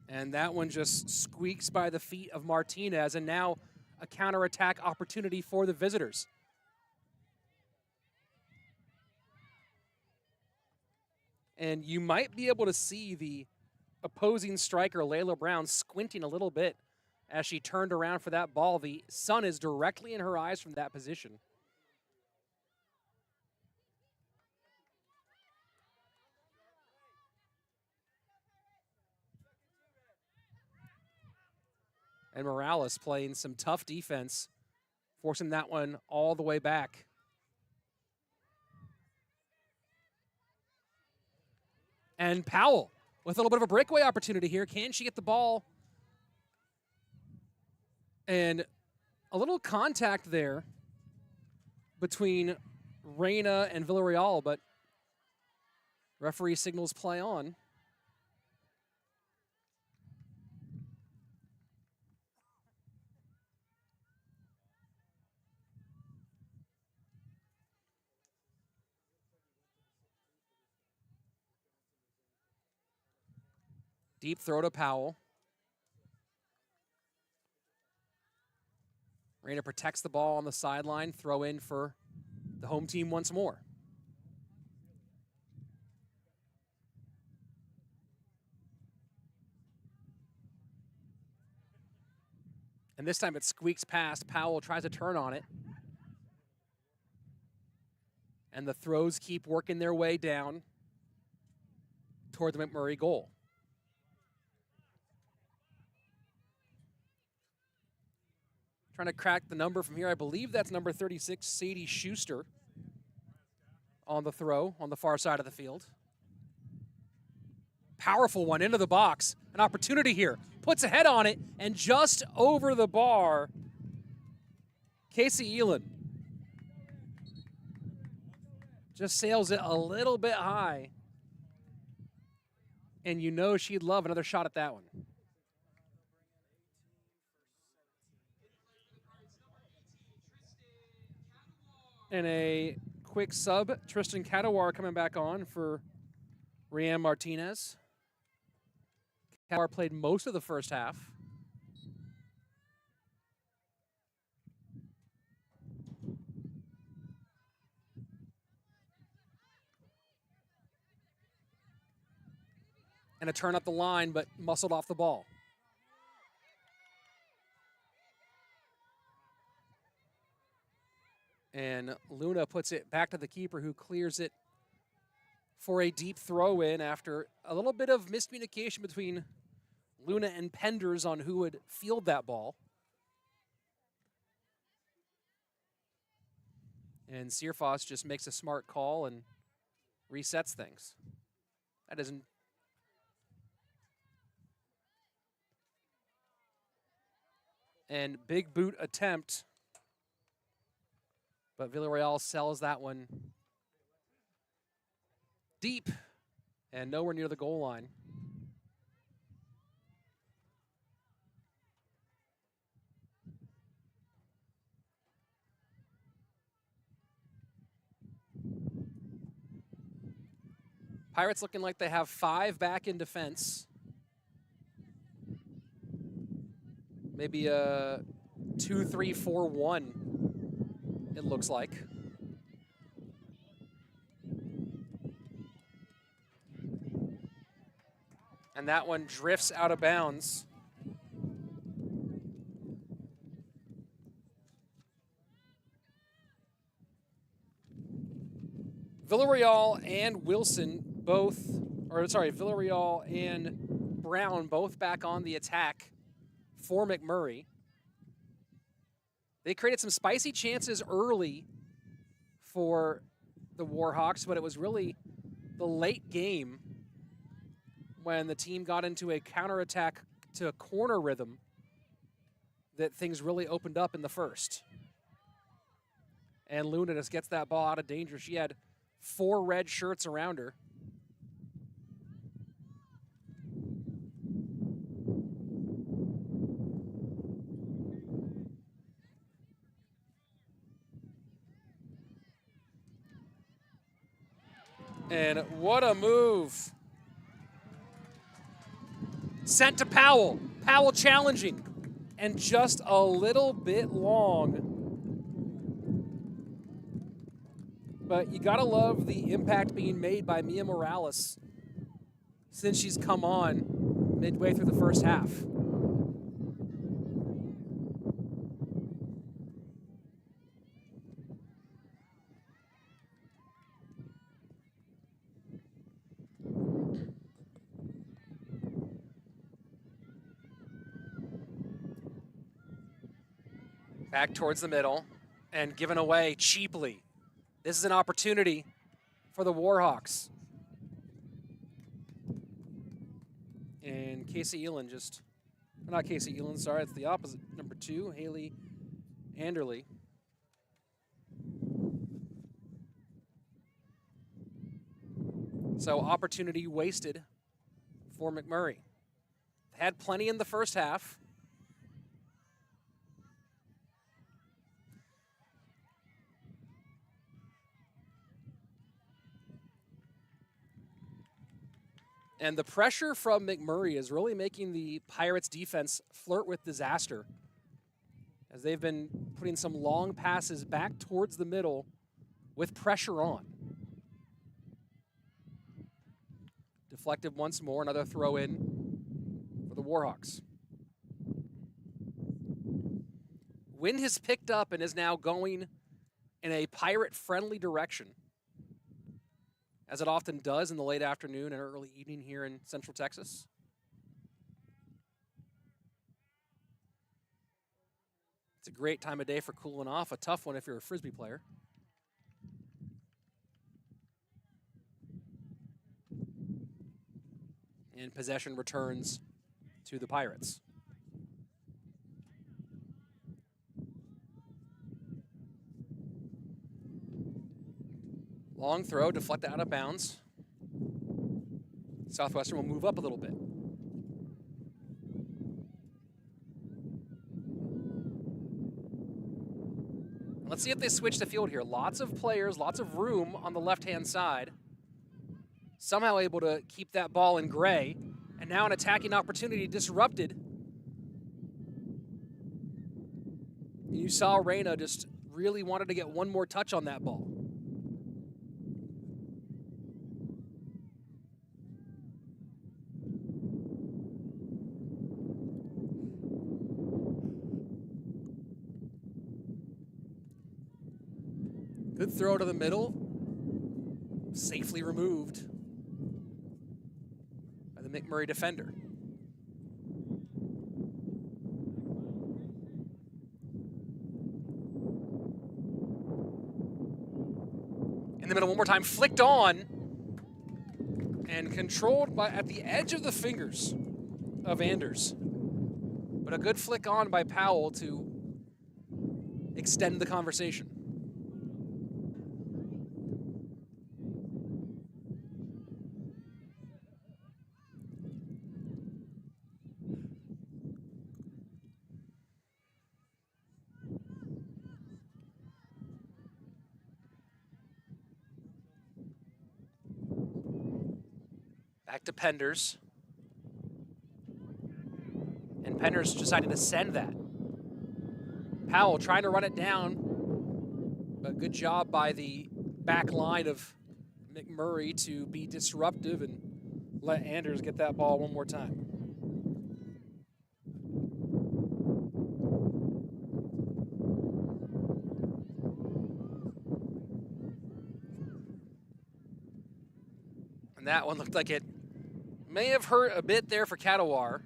And that one just squeaks by the feet of Martinez, and now a counterattack opportunity for the visitors. And you might be able to see the opposing striker, Layla Brown, squinting a little bit as she turned around for that ball. The sun is directly in her eyes from that position. And Morales playing some tough defense, forcing that one all the way back. And Powell with a little bit of a breakaway opportunity here. Can she get the ball? And a little contact there between Reyna and Villarreal, but referee signals play on. Deep throw to Powell. Reyna protects the ball on the sideline. Throw in for the home team once more. And this time it squeaks past. Powell tries to turn on it. And the throws keep working their way down toward the McMurry goal. Trying to crack the number from here. I believe that's number 36, Sadie Schuster, on the throw on the far side of the field. Powerful one into the box. An opportunity here. Puts a head on it, and just over the bar, Casey Elin just sails it a little bit high. And you know she'd love another shot at that one. And a quick sub. Tristan Cadawar coming back on for Rian Martinez. Cadawar played most of the first half. And a turn up the line, but muscled off the ball. And Luna puts it back to the keeper, who clears it for a deep throw in after a little bit of miscommunication between Luna and Penders on who would field that ball. And Searfoss just makes a smart call and resets things. That isn't. And big boot attempt, but Villarreal sells that one deep and nowhere near the goal line. Pirates looking like they have 5 back in defense. Maybe a 2-3-4-1, it looks like. And that one drifts out of bounds. Villarreal and Wilson Villarreal and Brown both back on the attack for McMurray. They created some spicy chances early for the Warhawks, but it was really the late game when the team got into a counterattack to a corner rhythm that things really opened up in the first. And Luna just gets that ball out of danger. She had 4 red shirts around her. And what a move. Sent to Powell. Powell challenging. And just a little bit long. But you gotta love the impact being made by Mia Morales since she's come on midway through the first half. Back towards the middle and given away cheaply. This is an opportunity for the Warhawks. And Casey Elan not Casey Elan, sorry, it's the opposite. Number 2, Haley Anderley. So opportunity wasted for McMurray. Had plenty in the first half. And the pressure from McMurray is really making the Pirates defense flirt with disaster, as they've been putting some long passes back towards the middle with pressure on. Deflected once more, another throw in for the Warhawks. Wind has picked up and is now going in a Pirate-friendly direction, as it often does in the late afternoon and early evening here in Central Texas. It's a great time of day for cooling off, a tough one if you're a Frisbee player. And possession returns to the Pirates. Long throw, deflected out of bounds. Southwestern will move up a little bit. let's see if they switch the field here. Lots of players, lots of room on the left-hand side. Somehow able to keep that ball in gray. And now an attacking opportunity disrupted. You saw Reyna just really wanted to get one more touch on that ball. Good throw to the middle. Safely removed by the McMurry defender. In the middle one more time, flicked on and controlled at the edge of the fingers of Anders. But a good flick on by Powell to extend the conversation. Back to Penders. And Penders decided to send that. Powell trying to run it down. But good job by the back line of McMurry to be disruptive and let Anders get that ball one more time. And that one looked like it may have hurt a bit there for Kadawar.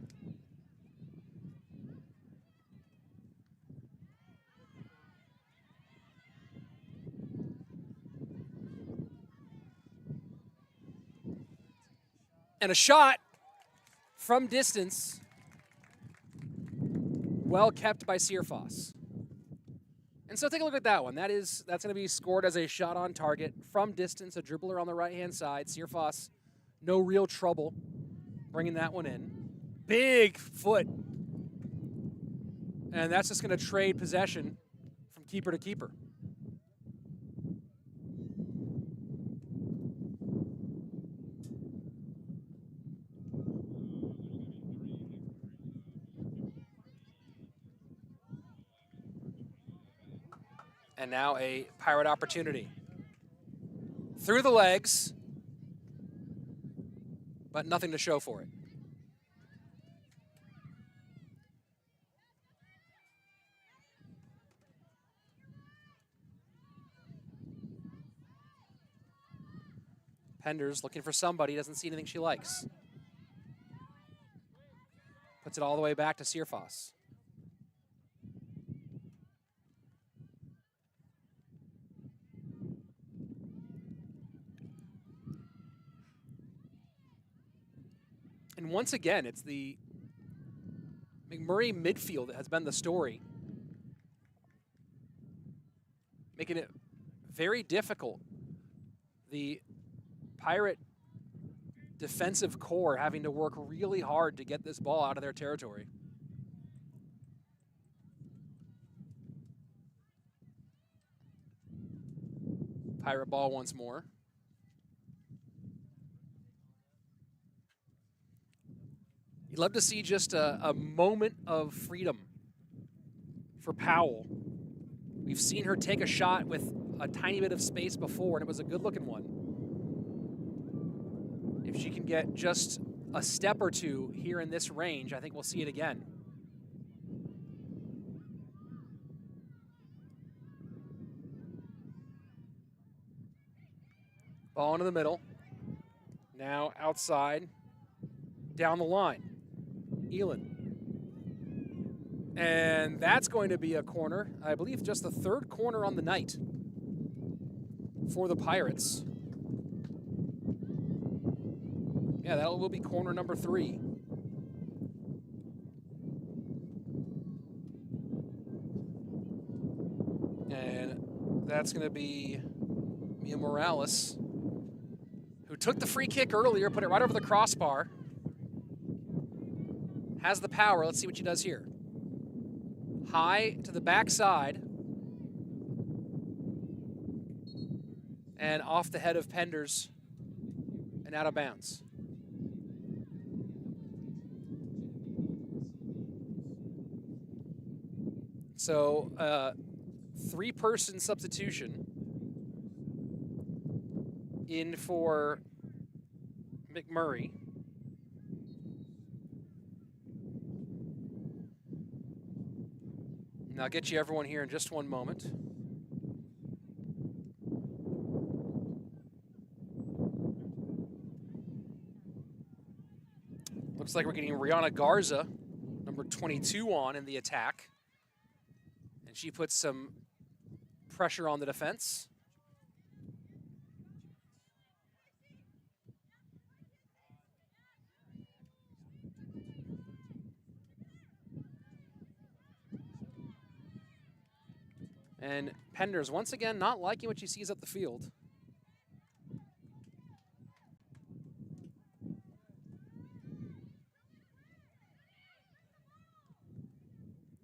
And a shot from distance, well kept by Searfoss. And so take a look at that one. That's going to be scored as a shot on target from distance, a dribbler on the right-hand side. Searfoss, no real trouble bringing that one in. Big foot. And that's just going to trade possession from keeper to keeper. And now a Pirate opportunity. Through the legs, but nothing to show for it. Penders looking for somebody, doesn't see anything she likes. Puts it all the way back to Searfoss. And once again, it's the McMurry midfield that has been the story, making it very difficult. The Pirate defensive core having to work really hard to get this ball out of their territory. Pirate ball once more. You'd love to see just a moment of freedom for Powell. We've seen her take a shot with a tiny bit of space before, and it was a good-looking one. If she can get just a step or two here in this range, I think we'll see it again. Ball into the middle. Now outside, down the line. Elin. And that's going to be a corner. I believe just the third corner on the night for the Pirates. Yeah, that will be corner number 3. And that's going to be Mia Morales, who took the free kick earlier, put it right over the crossbar. Has the power. Let's see what she does here. High to the backside. And off the head of Penders and out of bounds. So, 3-person substitution in for McMurray. And I'll get you everyone here in just one moment. Looks like we're getting Rihanna Garza, number 22, on in the attack. And she puts some pressure on the defense. And Penders, once again, not liking what she sees up the field.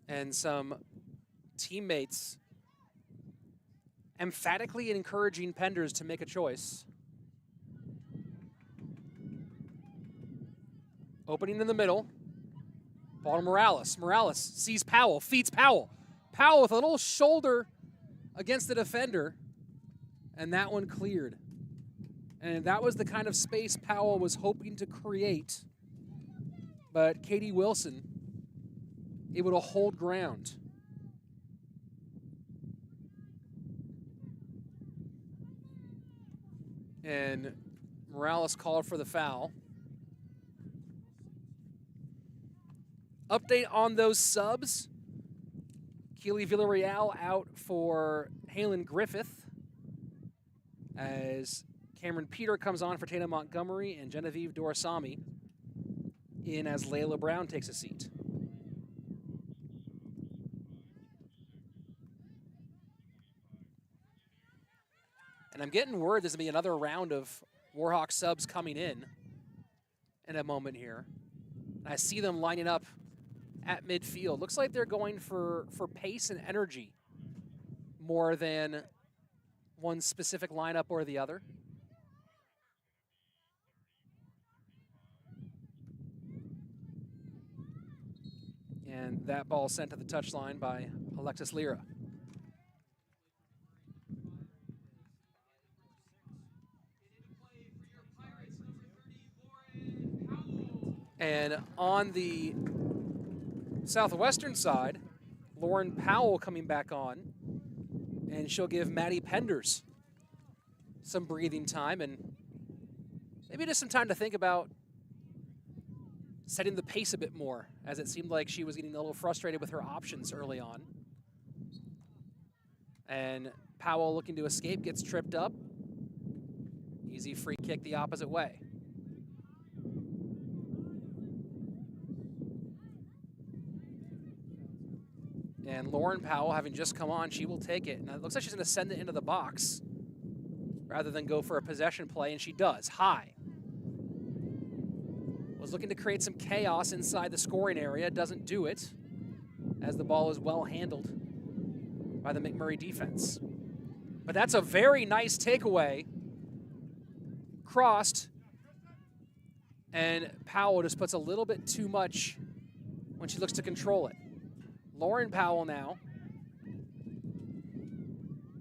And some teammates emphatically encouraging Penders to make a choice. Opening in the middle. Ball to Morales. Morales sees Powell, feeds Powell. Powell with a little shoulder against the defender, and that one cleared. And that was the kind of space Powell was hoping to create, but Katie Wilson able to hold ground. And Morales called for the foul. Update on those subs. Keely Villarreal out for Halen Griffith as Cameron Peter comes on for Tana Montgomery and Genevieve Dorsami in as Layla Brown takes a seat. And I'm getting word there's going to be another round of Warhawk subs coming in a moment here. I see them lining up at midfield. Looks like they're going for pace and energy more than one specific lineup or the other. And that ball sent to the touchline by Alexis Lira. And on the Southwestern side, Lauren Powell coming back on, and she'll give Maddie Penders some breathing time and maybe just some time to think about setting the pace a bit more, as it seemed like she was getting a little frustrated with her options early on. And Powell looking to escape, gets tripped up. Easy free kick the opposite way. And Lauren Powell, having just come on, she will take it. And it looks like she's going to send it into the box rather than go for a possession play, and she does. High. Was looking to create some chaos inside the scoring area. Doesn't do it, as the ball is well handled by the McMurray defense. But that's a very nice takeaway. Crossed. And Powell just puts a little bit too much when she looks to control it. Lauren Powell now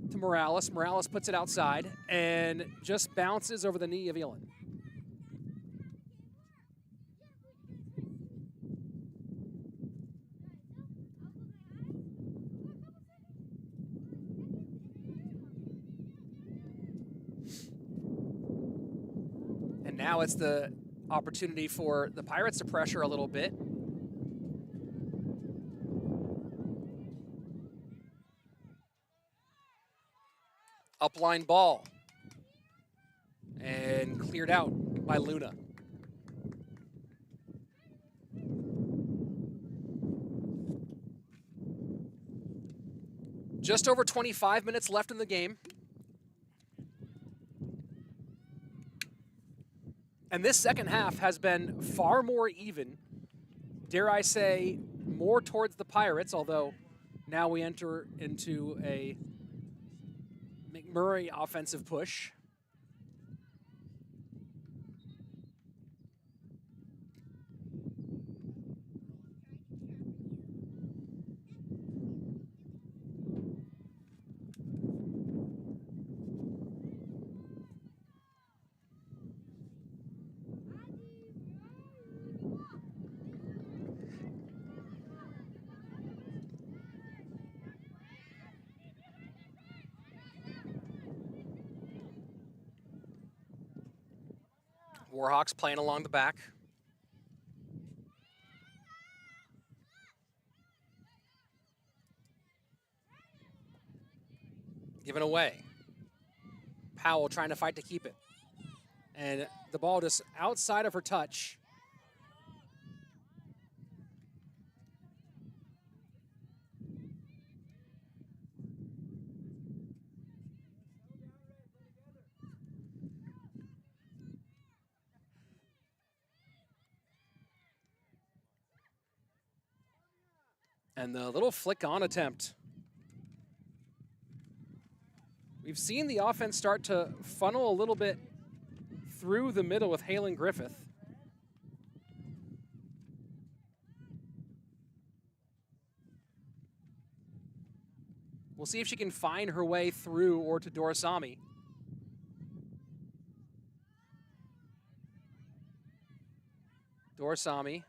to Morales. Morales puts it outside and just bounces over the knee of Elin. And now it's the opportunity for the Pirates to pressure a little bit. Upline ball. And cleared out by Luna. Just over 25 minutes left in the game. And this second half has been far more even. Dare I say, more towards the Pirates, although now we enter into a McMurry offensive push. Warhawks playing along the back. Given away. Powell trying to fight to keep it. And the ball just outside of her touch. And the little flick on attempt. We've seen the offense start to funnel a little bit through the middle with Halen Griffith. We'll see if she can find her way through or to Dorsami. Dorsami.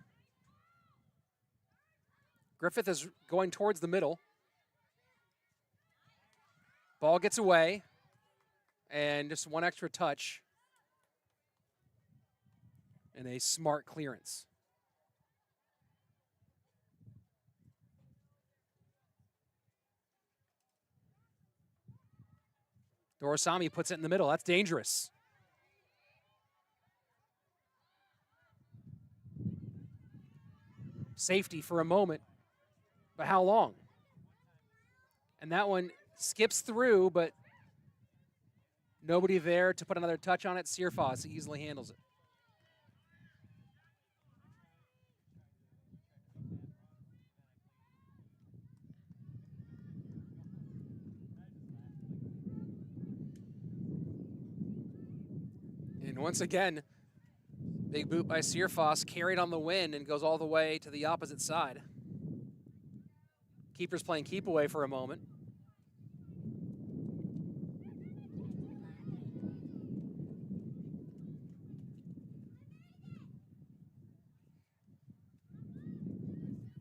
Griffith is going towards the middle. Ball gets away, and just one extra touch, and a smart clearance. Dorsami puts it in the middle. That's dangerous. Safety for a moment, but how long? And that one skips through, but nobody there to put another touch on it. Searfoss easily handles it. And once again, big boot by Searfoss, carried on the wind and goes all the way to the opposite side. Keeper's playing keep away for a moment.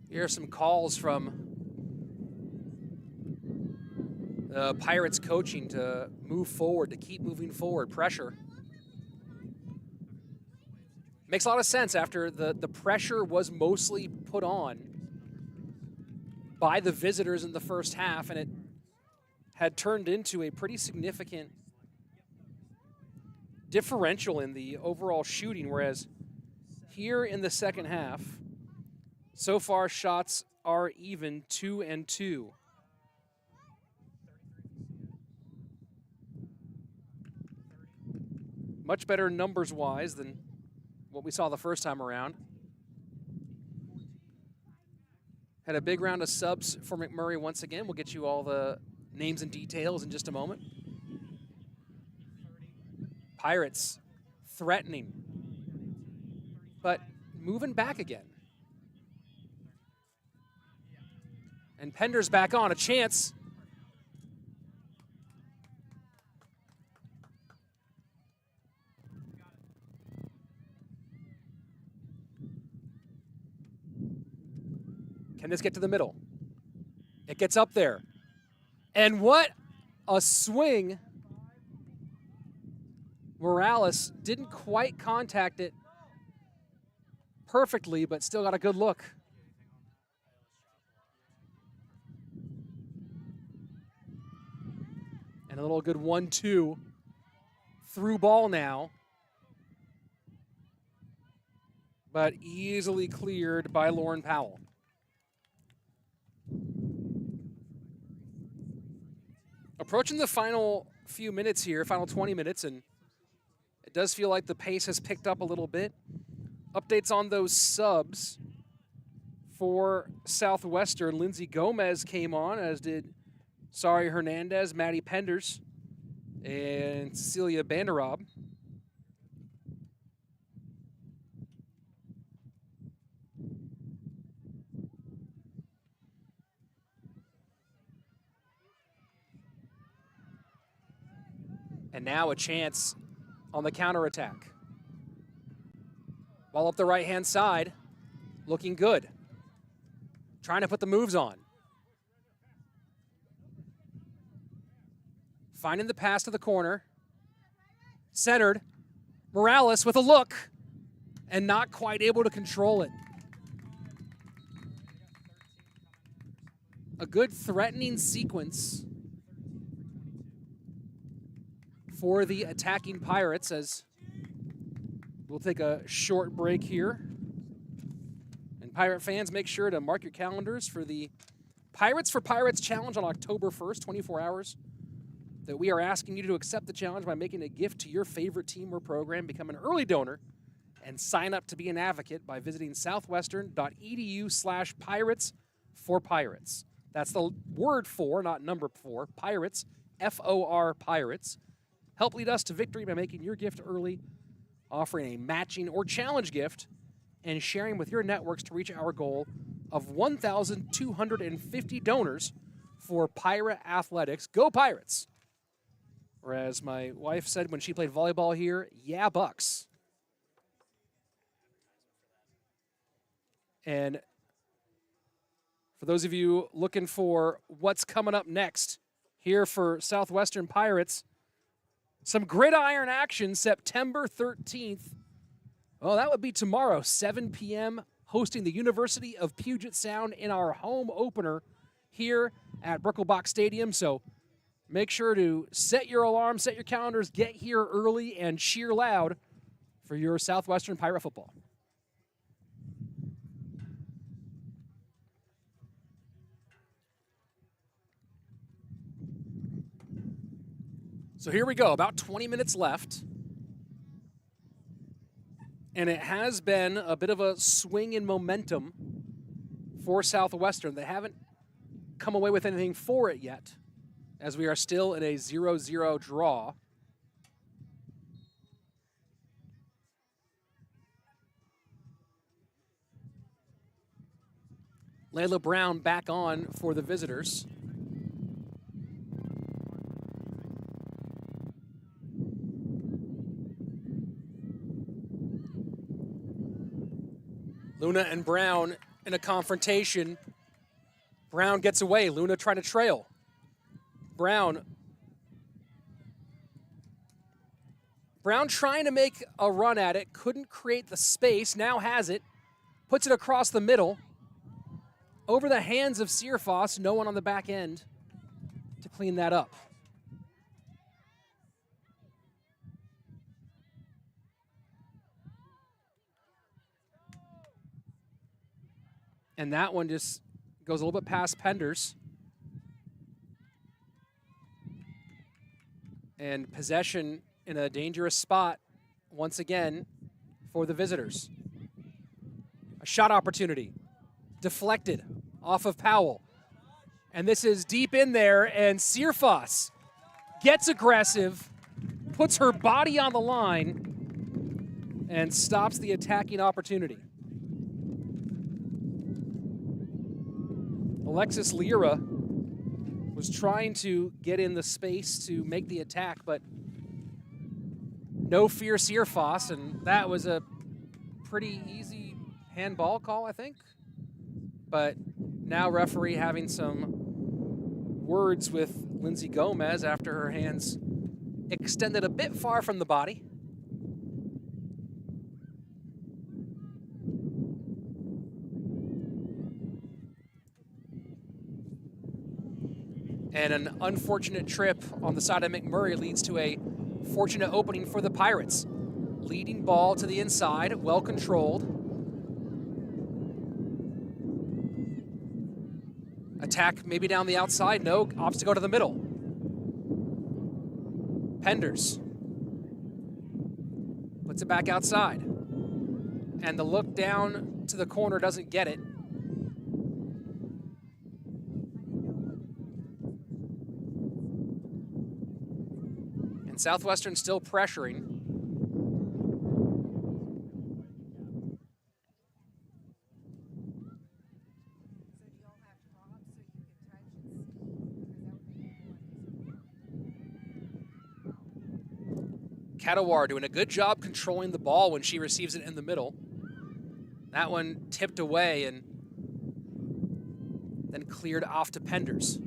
Here are some calls from the Pirates coaching to move forward, to keep moving forward. Pressure. Makes a lot of sense after the pressure was mostly put on by the visitors in the first half, and it had turned into a pretty significant differential in the overall shooting, whereas here in the second half, so far, shots are even 2-2. Much better numbers-wise than what we saw the first time around. Had a big round of subs for McMurry once again. We'll get you all the names and details in just a moment. Pirates threatening, but moving back again. And Pender's back on, a chance. Can this get to the middle? It gets up there. And what a swing. Morales didn't quite contact it perfectly, but still got a good look. And a little good 1-2 through ball now. But easily cleared by Lauren Powell. Approaching the final few minutes here, final 20 minutes, and it does feel like the pace has picked up a little bit. Updates on those subs for Southwestern. Lindsay Gomez came on, as did Sari Hernandez, Maddie Penders. And Cecilia Banderob. And now a chance on the counterattack. Ball up the right-hand side, looking good. Trying to put the moves on. Finding the pass to the corner. Centered. Morales with a look and not quite able to control it. A good threatening sequence for the attacking Pirates as we'll take a short break here. And Pirate fans, make sure to mark your calendars for the Pirates for Pirates Challenge on October 1st, 24 hours. That we are asking you to accept the challenge by making a gift to your favorite team or program, become an early donor, and sign up to be an advocate by visiting southwestern.edu/pirates for pirates. That's the word for, not number four, pirates, F-O-R, pirates. Help lead us to victory by making your gift early, offering a matching or challenge gift, and sharing with your networks to reach our goal of 1,250 donors for Pirate Athletics. Go Pirates! Or as my wife said when she played volleyball here, yeah, Bucks. And for those of you looking for what's coming up next here for Southwestern Pirates, some gridiron action September 13th. Well, that would be tomorrow, 7 p.m., hosting the University of Puget Sound in our home opener here at Bricklebach Stadium. So make sure to set your alarm, set your calendars, get here early, and cheer loud for your Southwestern Pirate football. So here we go, about 20 minutes left. And it has been a bit of a swing in momentum for Southwestern. They haven't come away with anything for it yet, as we are still in a 0-0 draw. Layla Brown back on for the visitors. Luna and Brown in a confrontation. Brown gets away. Luna trying to trail. Brown trying to make a run at it. Couldn't create the space. Now has it. Puts it across the middle. Over the hands of Searfoss. No one on the back end to clean that up. And that one just goes a little bit past Penders. And possession in a dangerous spot once again for the visitors. A shot opportunity. Deflected off of Powell. And this is deep in there, and Searfoss gets aggressive, puts her body on the line, and stops the attacking opportunity. Alexis Lira was trying to get in the space to make the attack, but no fear Searfoss, and that was a pretty easy handball call, I think. But now referee having some words with Lindsay Gomez after her hands extended a bit far from the body. And an unfortunate trip on the side of McMurray leads to a fortunate opening for the Pirates. Leading ball to the inside, well controlled. Attack maybe down the outside, no, opts to go to the middle. Penders puts it back outside. And the look down to the corner doesn't get it. And Southwestern still pressuring. Kadawar doing a good job controlling the ball when she receives it in the middle. That one tipped away and then cleared off to Penders.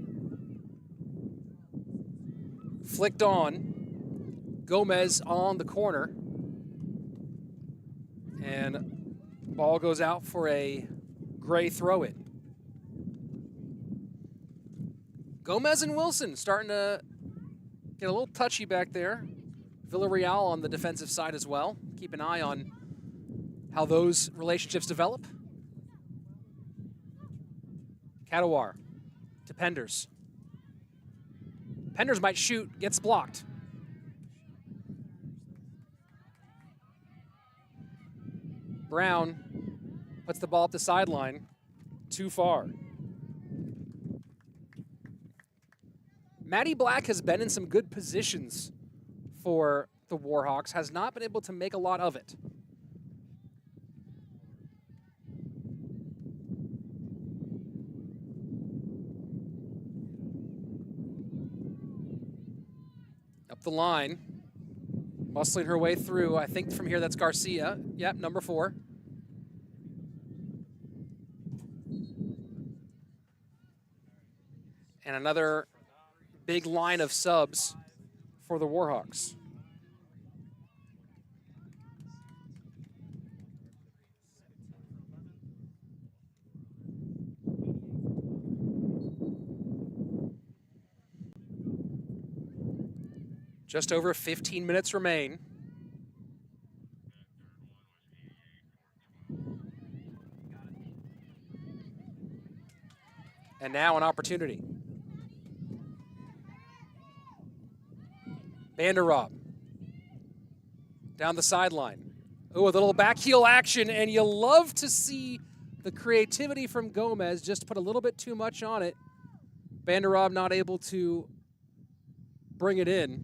Flicked on. Gomez on the corner. And ball goes out for a Gray throw-in. Gomez and Wilson starting to get a little touchy back there. Villarreal on the defensive side as well. Keep an eye on how those relationships develop. Kadawar to Penders. Penders might shoot, gets blocked. Brown puts the ball up the sideline, too far. Maddie Black has been in some good positions for the Warhawks, has not been able to make a lot of it. Up the line, muscling her way through. I think from here that's Garcia. Yep, number 4. And another big line of subs for the Warhawks. Just over 15 minutes remain. And now an opportunity. Vanderrob down the sideline. Oh, a little back heel action, and you love to see the creativity from Gomez, just put a little bit too much on it. Vanderrob not able to bring it in.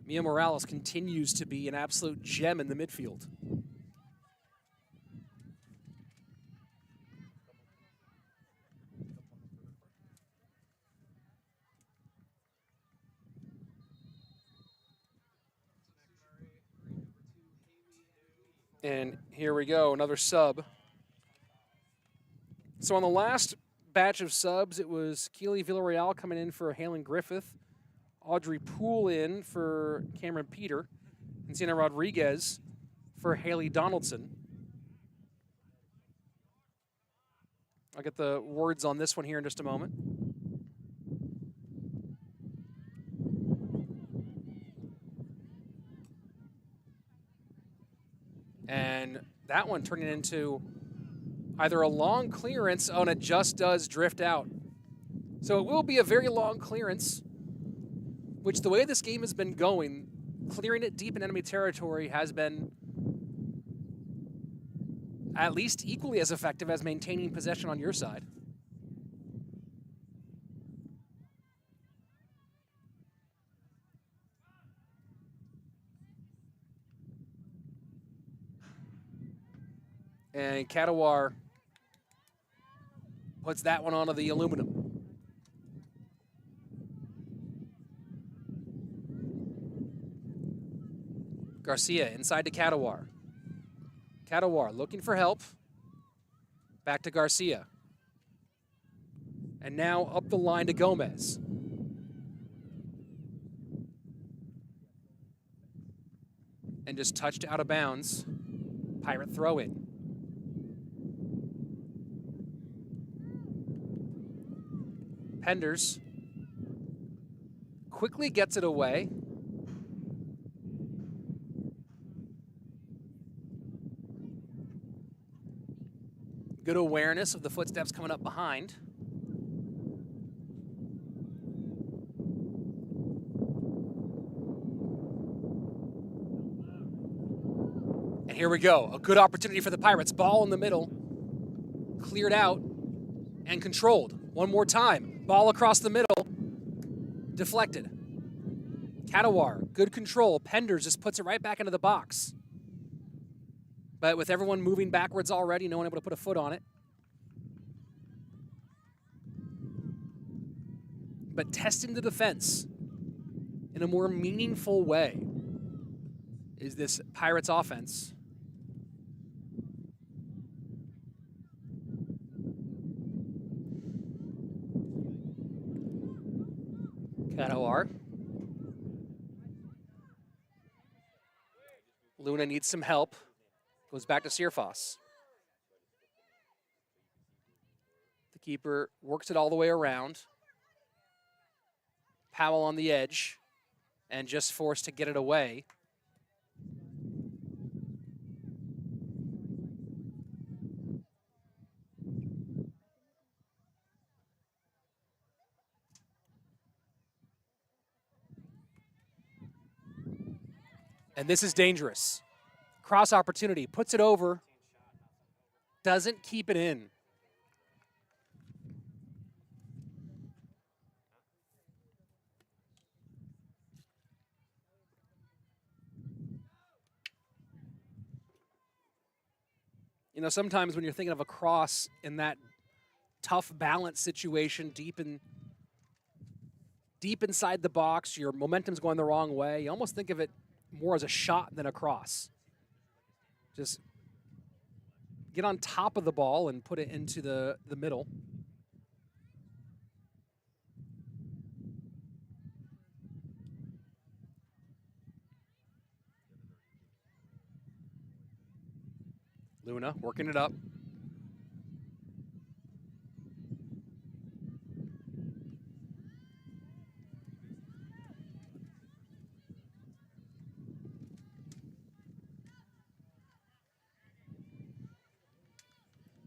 Mia Morales continues to be an absolute gem in the midfield. And here we go, another sub. So on the last batch of subs, it was Keely Villarreal coming in for Halen Griffith, Audrey Poole in for Cameron Peter, and Sienna Rodriguez for Haley Donaldson. I'll get the words on this one here in just a moment. And that one turning into either a long clearance, and it just does drift out. So it will be a very long clearance, which the way this game has been going, clearing it deep in enemy territory has been at least equally as effective as maintaining possession on your side. And Kadawar puts that one onto the aluminum. Garcia inside to Kadawar. Kadawar looking for help. Back to Garcia. And now up the line to Gomez. And just touched out of bounds. Pirate throw in. Penders quickly gets it away. Good awareness of the footsteps coming up behind. And Here we go. A good opportunity for the Pirates. Ball in the middle. Cleared out and controlled. One more time. Ball across the middle. Deflected. Katawar, good control. Penders just puts it right back into the box. But with everyone moving backwards already, no one able to put a foot on it. But testing the defense in a more meaningful way is this Pirates offense. Katawar. Luna needs some help. Goes back to Searfoss. The keeper works it all the way around. Powell on the edge and just forced to get it away. And this is dangerous. Cross opportunity, puts it over, doesn't keep it in. You know, sometimes when you're thinking of a cross in that tough balance situation, deep inside the box, your momentum's going the wrong way, you almost think of it more as a shot than a cross. Just get on top of the ball and put it into the middle. Luna working it up.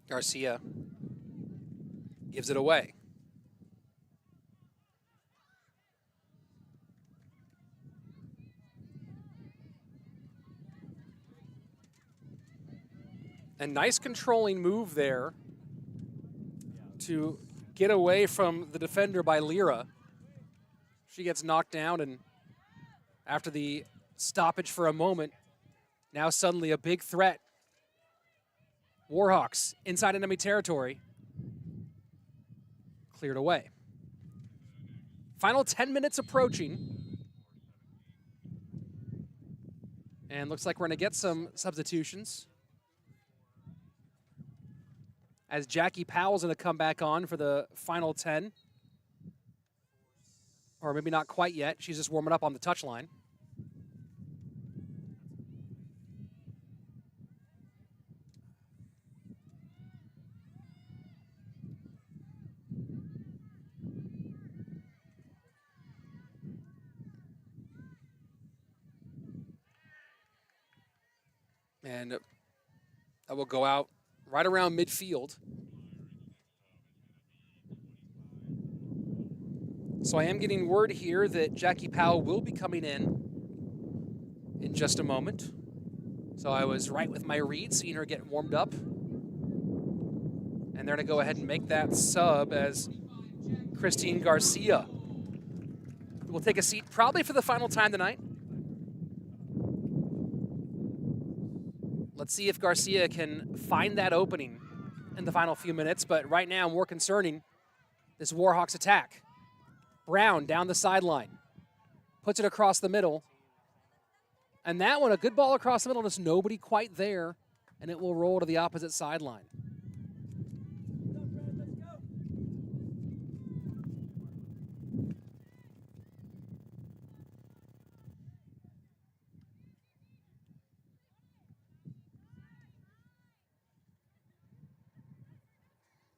Garcia gives it away. A nice controlling move there to get away from the defender by Lyra. She gets knocked down, and after the stoppage for a moment, now suddenly a big threat. Warhawks inside enemy territory. Cleared away. Final 10 minutes approaching. And looks like we're going to get some substitutions, as Jackie Powell's going to come back on for the final 10. Or maybe not quite yet. She's just warming up on the touchline. And that will go out right around midfield. So I am getting word here that Jackie Powell will be coming in just a moment. So I was right with my read, seeing her get warmed up. And they're going to go ahead and make that sub as Christine Garcia will take a seat probably for the final time tonight. Let's see if Garcia can find that opening in the final few minutes. But right now, more concerning, this Warhawks attack. Brown down the sideline. Puts it across the middle. And that one, a good ball across the middle, just nobody quite there. And it will roll to the opposite sideline.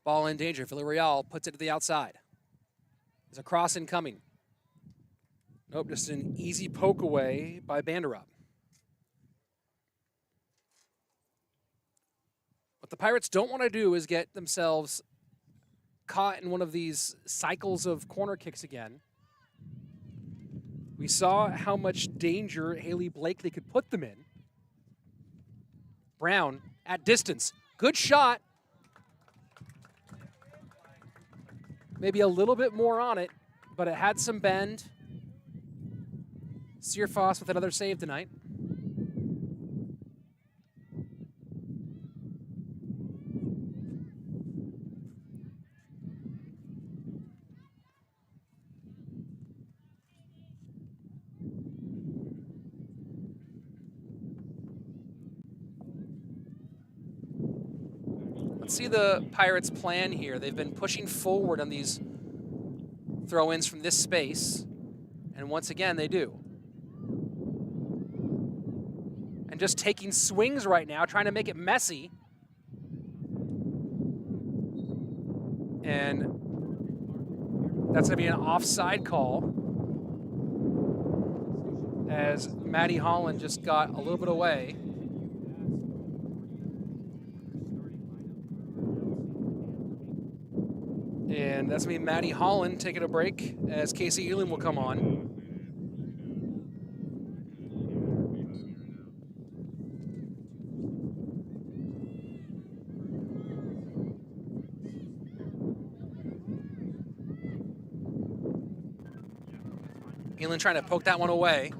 Ball in danger. Villarreal puts it to the outside. There's a cross incoming. Nope, just an easy poke away by Banderup. What the Pirates don't want to do is get themselves caught in one of these cycles of corner kicks again. We saw how much danger Haley Blakely could put them in. Brown at distance. Good shot. Maybe a little bit more on it, but it had some bend. Searfoss with another save tonight. Let's see the Pirates' plan here. They've been pushing forward on these throw-ins from this space, and once again, they do. And just taking swings right now, trying to make it messy. And that's going to be an offside call, as Matty Holland just got a little bit away. And that's going to be Matty Holland taking a break as Casey Elam will come on. Elam trying to poke that one away.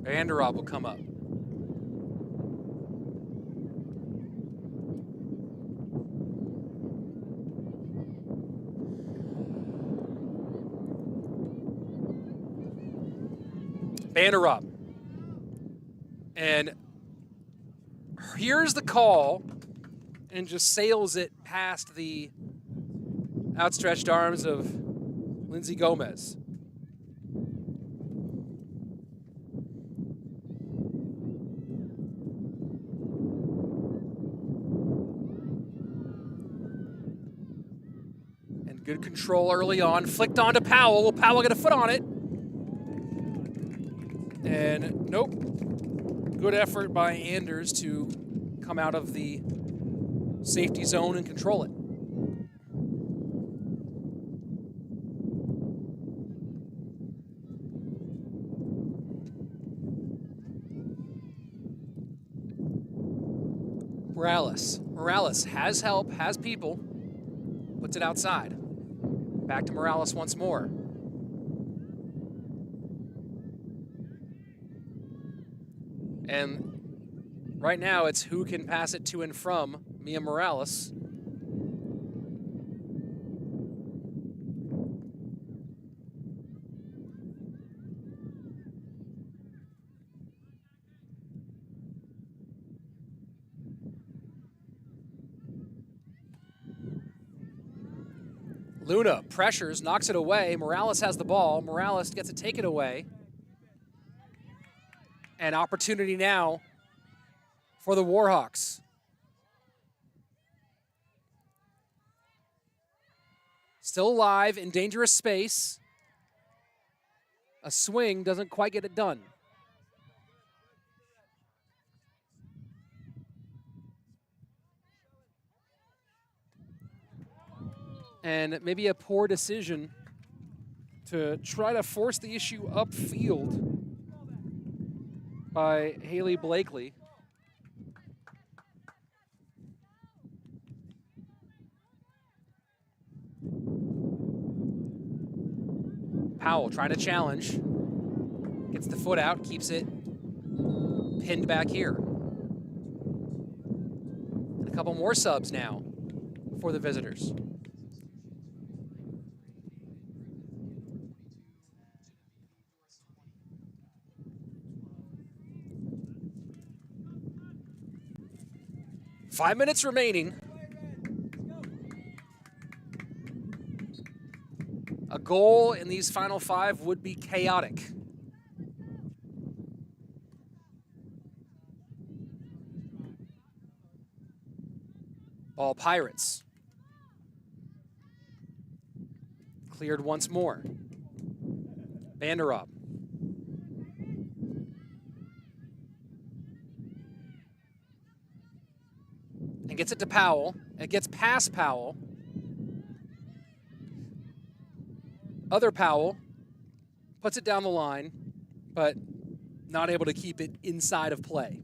Vanderrob will come up. Vanderrob. And here's the call, and just sails it past the outstretched arms of Lindsay Gomez. And good control early on, flicked on to Powell. Will Powell get a foot on it? And nope. Good effort by Anders to come out of the safety zone and control it. Morales has help, has people, puts it outside. Back to Morales once more. And right now it's who can pass it to and from Mia Morales. Luna pressures, knocks it away. Morales has the ball. Morales gets it taken away. An opportunity now for the Warhawks. Still alive in dangerous space. A swing doesn't quite get it done. And maybe a poor decision to try to force the issue upfield by Haley Blakely. Powell trying to challenge. Gets the foot out, keeps it pinned back here. And a couple more subs now for the visitors. Five minutes remaining. A goal in these final five would be chaotic. Ball Pirates. Cleared once more. Vanderrob. And gets it to Powell. It gets past Powell. Other Powell puts it down the line, but not able to keep it inside of play.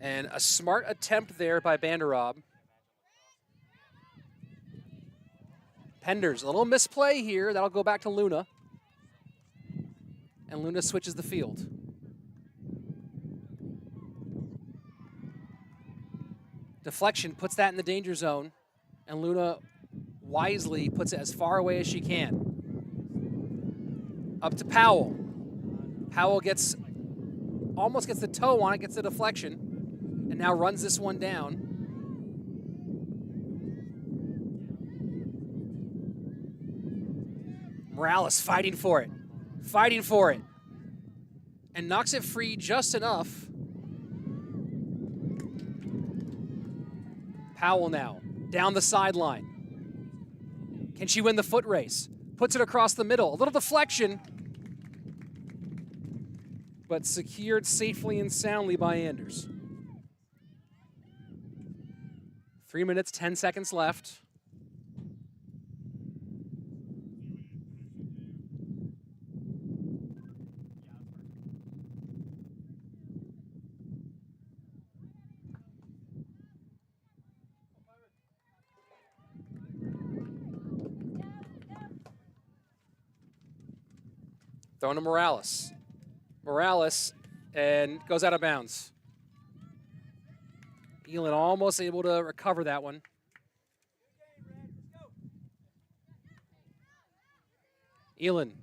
And a smart attempt there by Banderob. Penders, a little misplay here. That'll go back to Luna. And Luna switches the field. Deflection puts that in the danger zone. And Luna wisely puts it as far away as she can. Up to Powell. Powell almost gets the toe on it, gets the deflection. And now runs this one down. Morales fighting for it. And knocks it free just enough. Powell now, down the sideline. Can she win the foot race? Puts it across the middle. A little deflection. But secured safely and soundly by Anders. 3 minutes, 10 seconds left. Throwing to Morales. And goes out of bounds. Elin almost able to recover that one. Elin.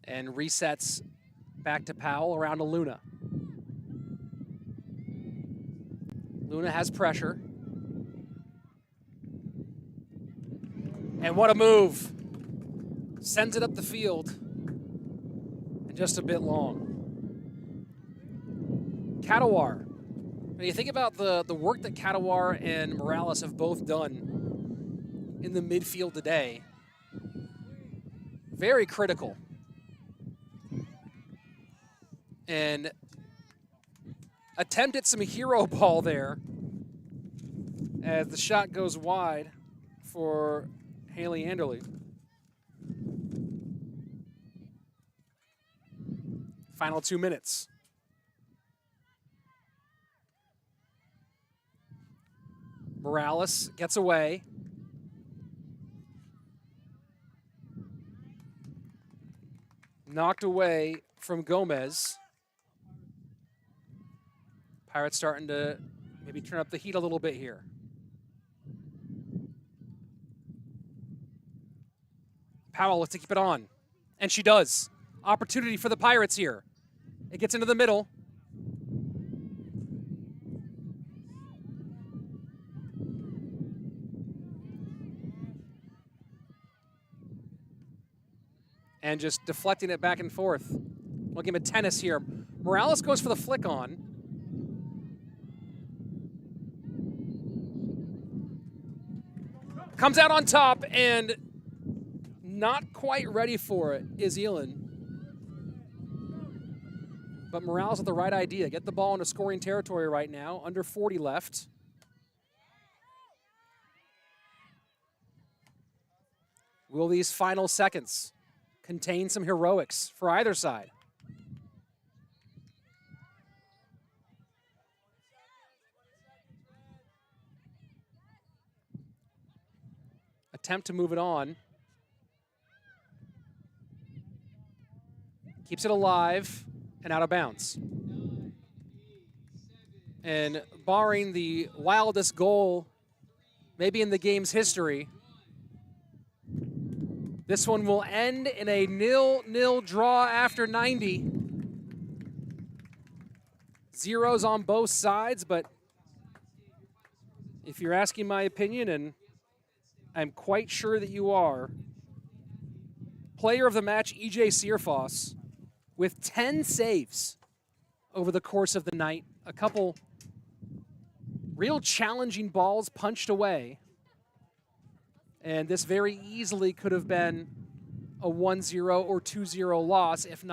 And resets back to Powell around to Luna. Luna has pressure. And what a move. Sends it up the field. And just a bit long. Katawar. When you think about the work that Katawar and Morales have both done in the midfield today, very critical. And attempted some hero ball there as the shot goes wide for Haley Anderle. Final 2 minutes. Morales gets away. Knocked away from Gomez. Pirates starting to maybe turn up the heat a little bit here. Powell looks to keep it on. And she does. Opportunity for the Pirates here. It gets into the middle. And just deflecting it back and forth. We'll give him a tennis here. Morales goes for the flick on. Comes out on top, and not quite ready for it is Elin. But Morales with the right idea. Get the ball into scoring territory right now. Under 40 left. Will these final seconds contain some heroics for either side? Attempt to move it on. Keeps it alive and out of bounds. And barring the wildest goal maybe in the game's history, this one will end in a 0-0 draw after 90. Zeros on both sides, but if you're asking my opinion, and I'm quite sure that you are, player of the match, EJ Searfoss, with 10 saves over the course of the night. A couple real challenging balls punched away. And this very easily could have been a 1-0 or 2-0 loss if not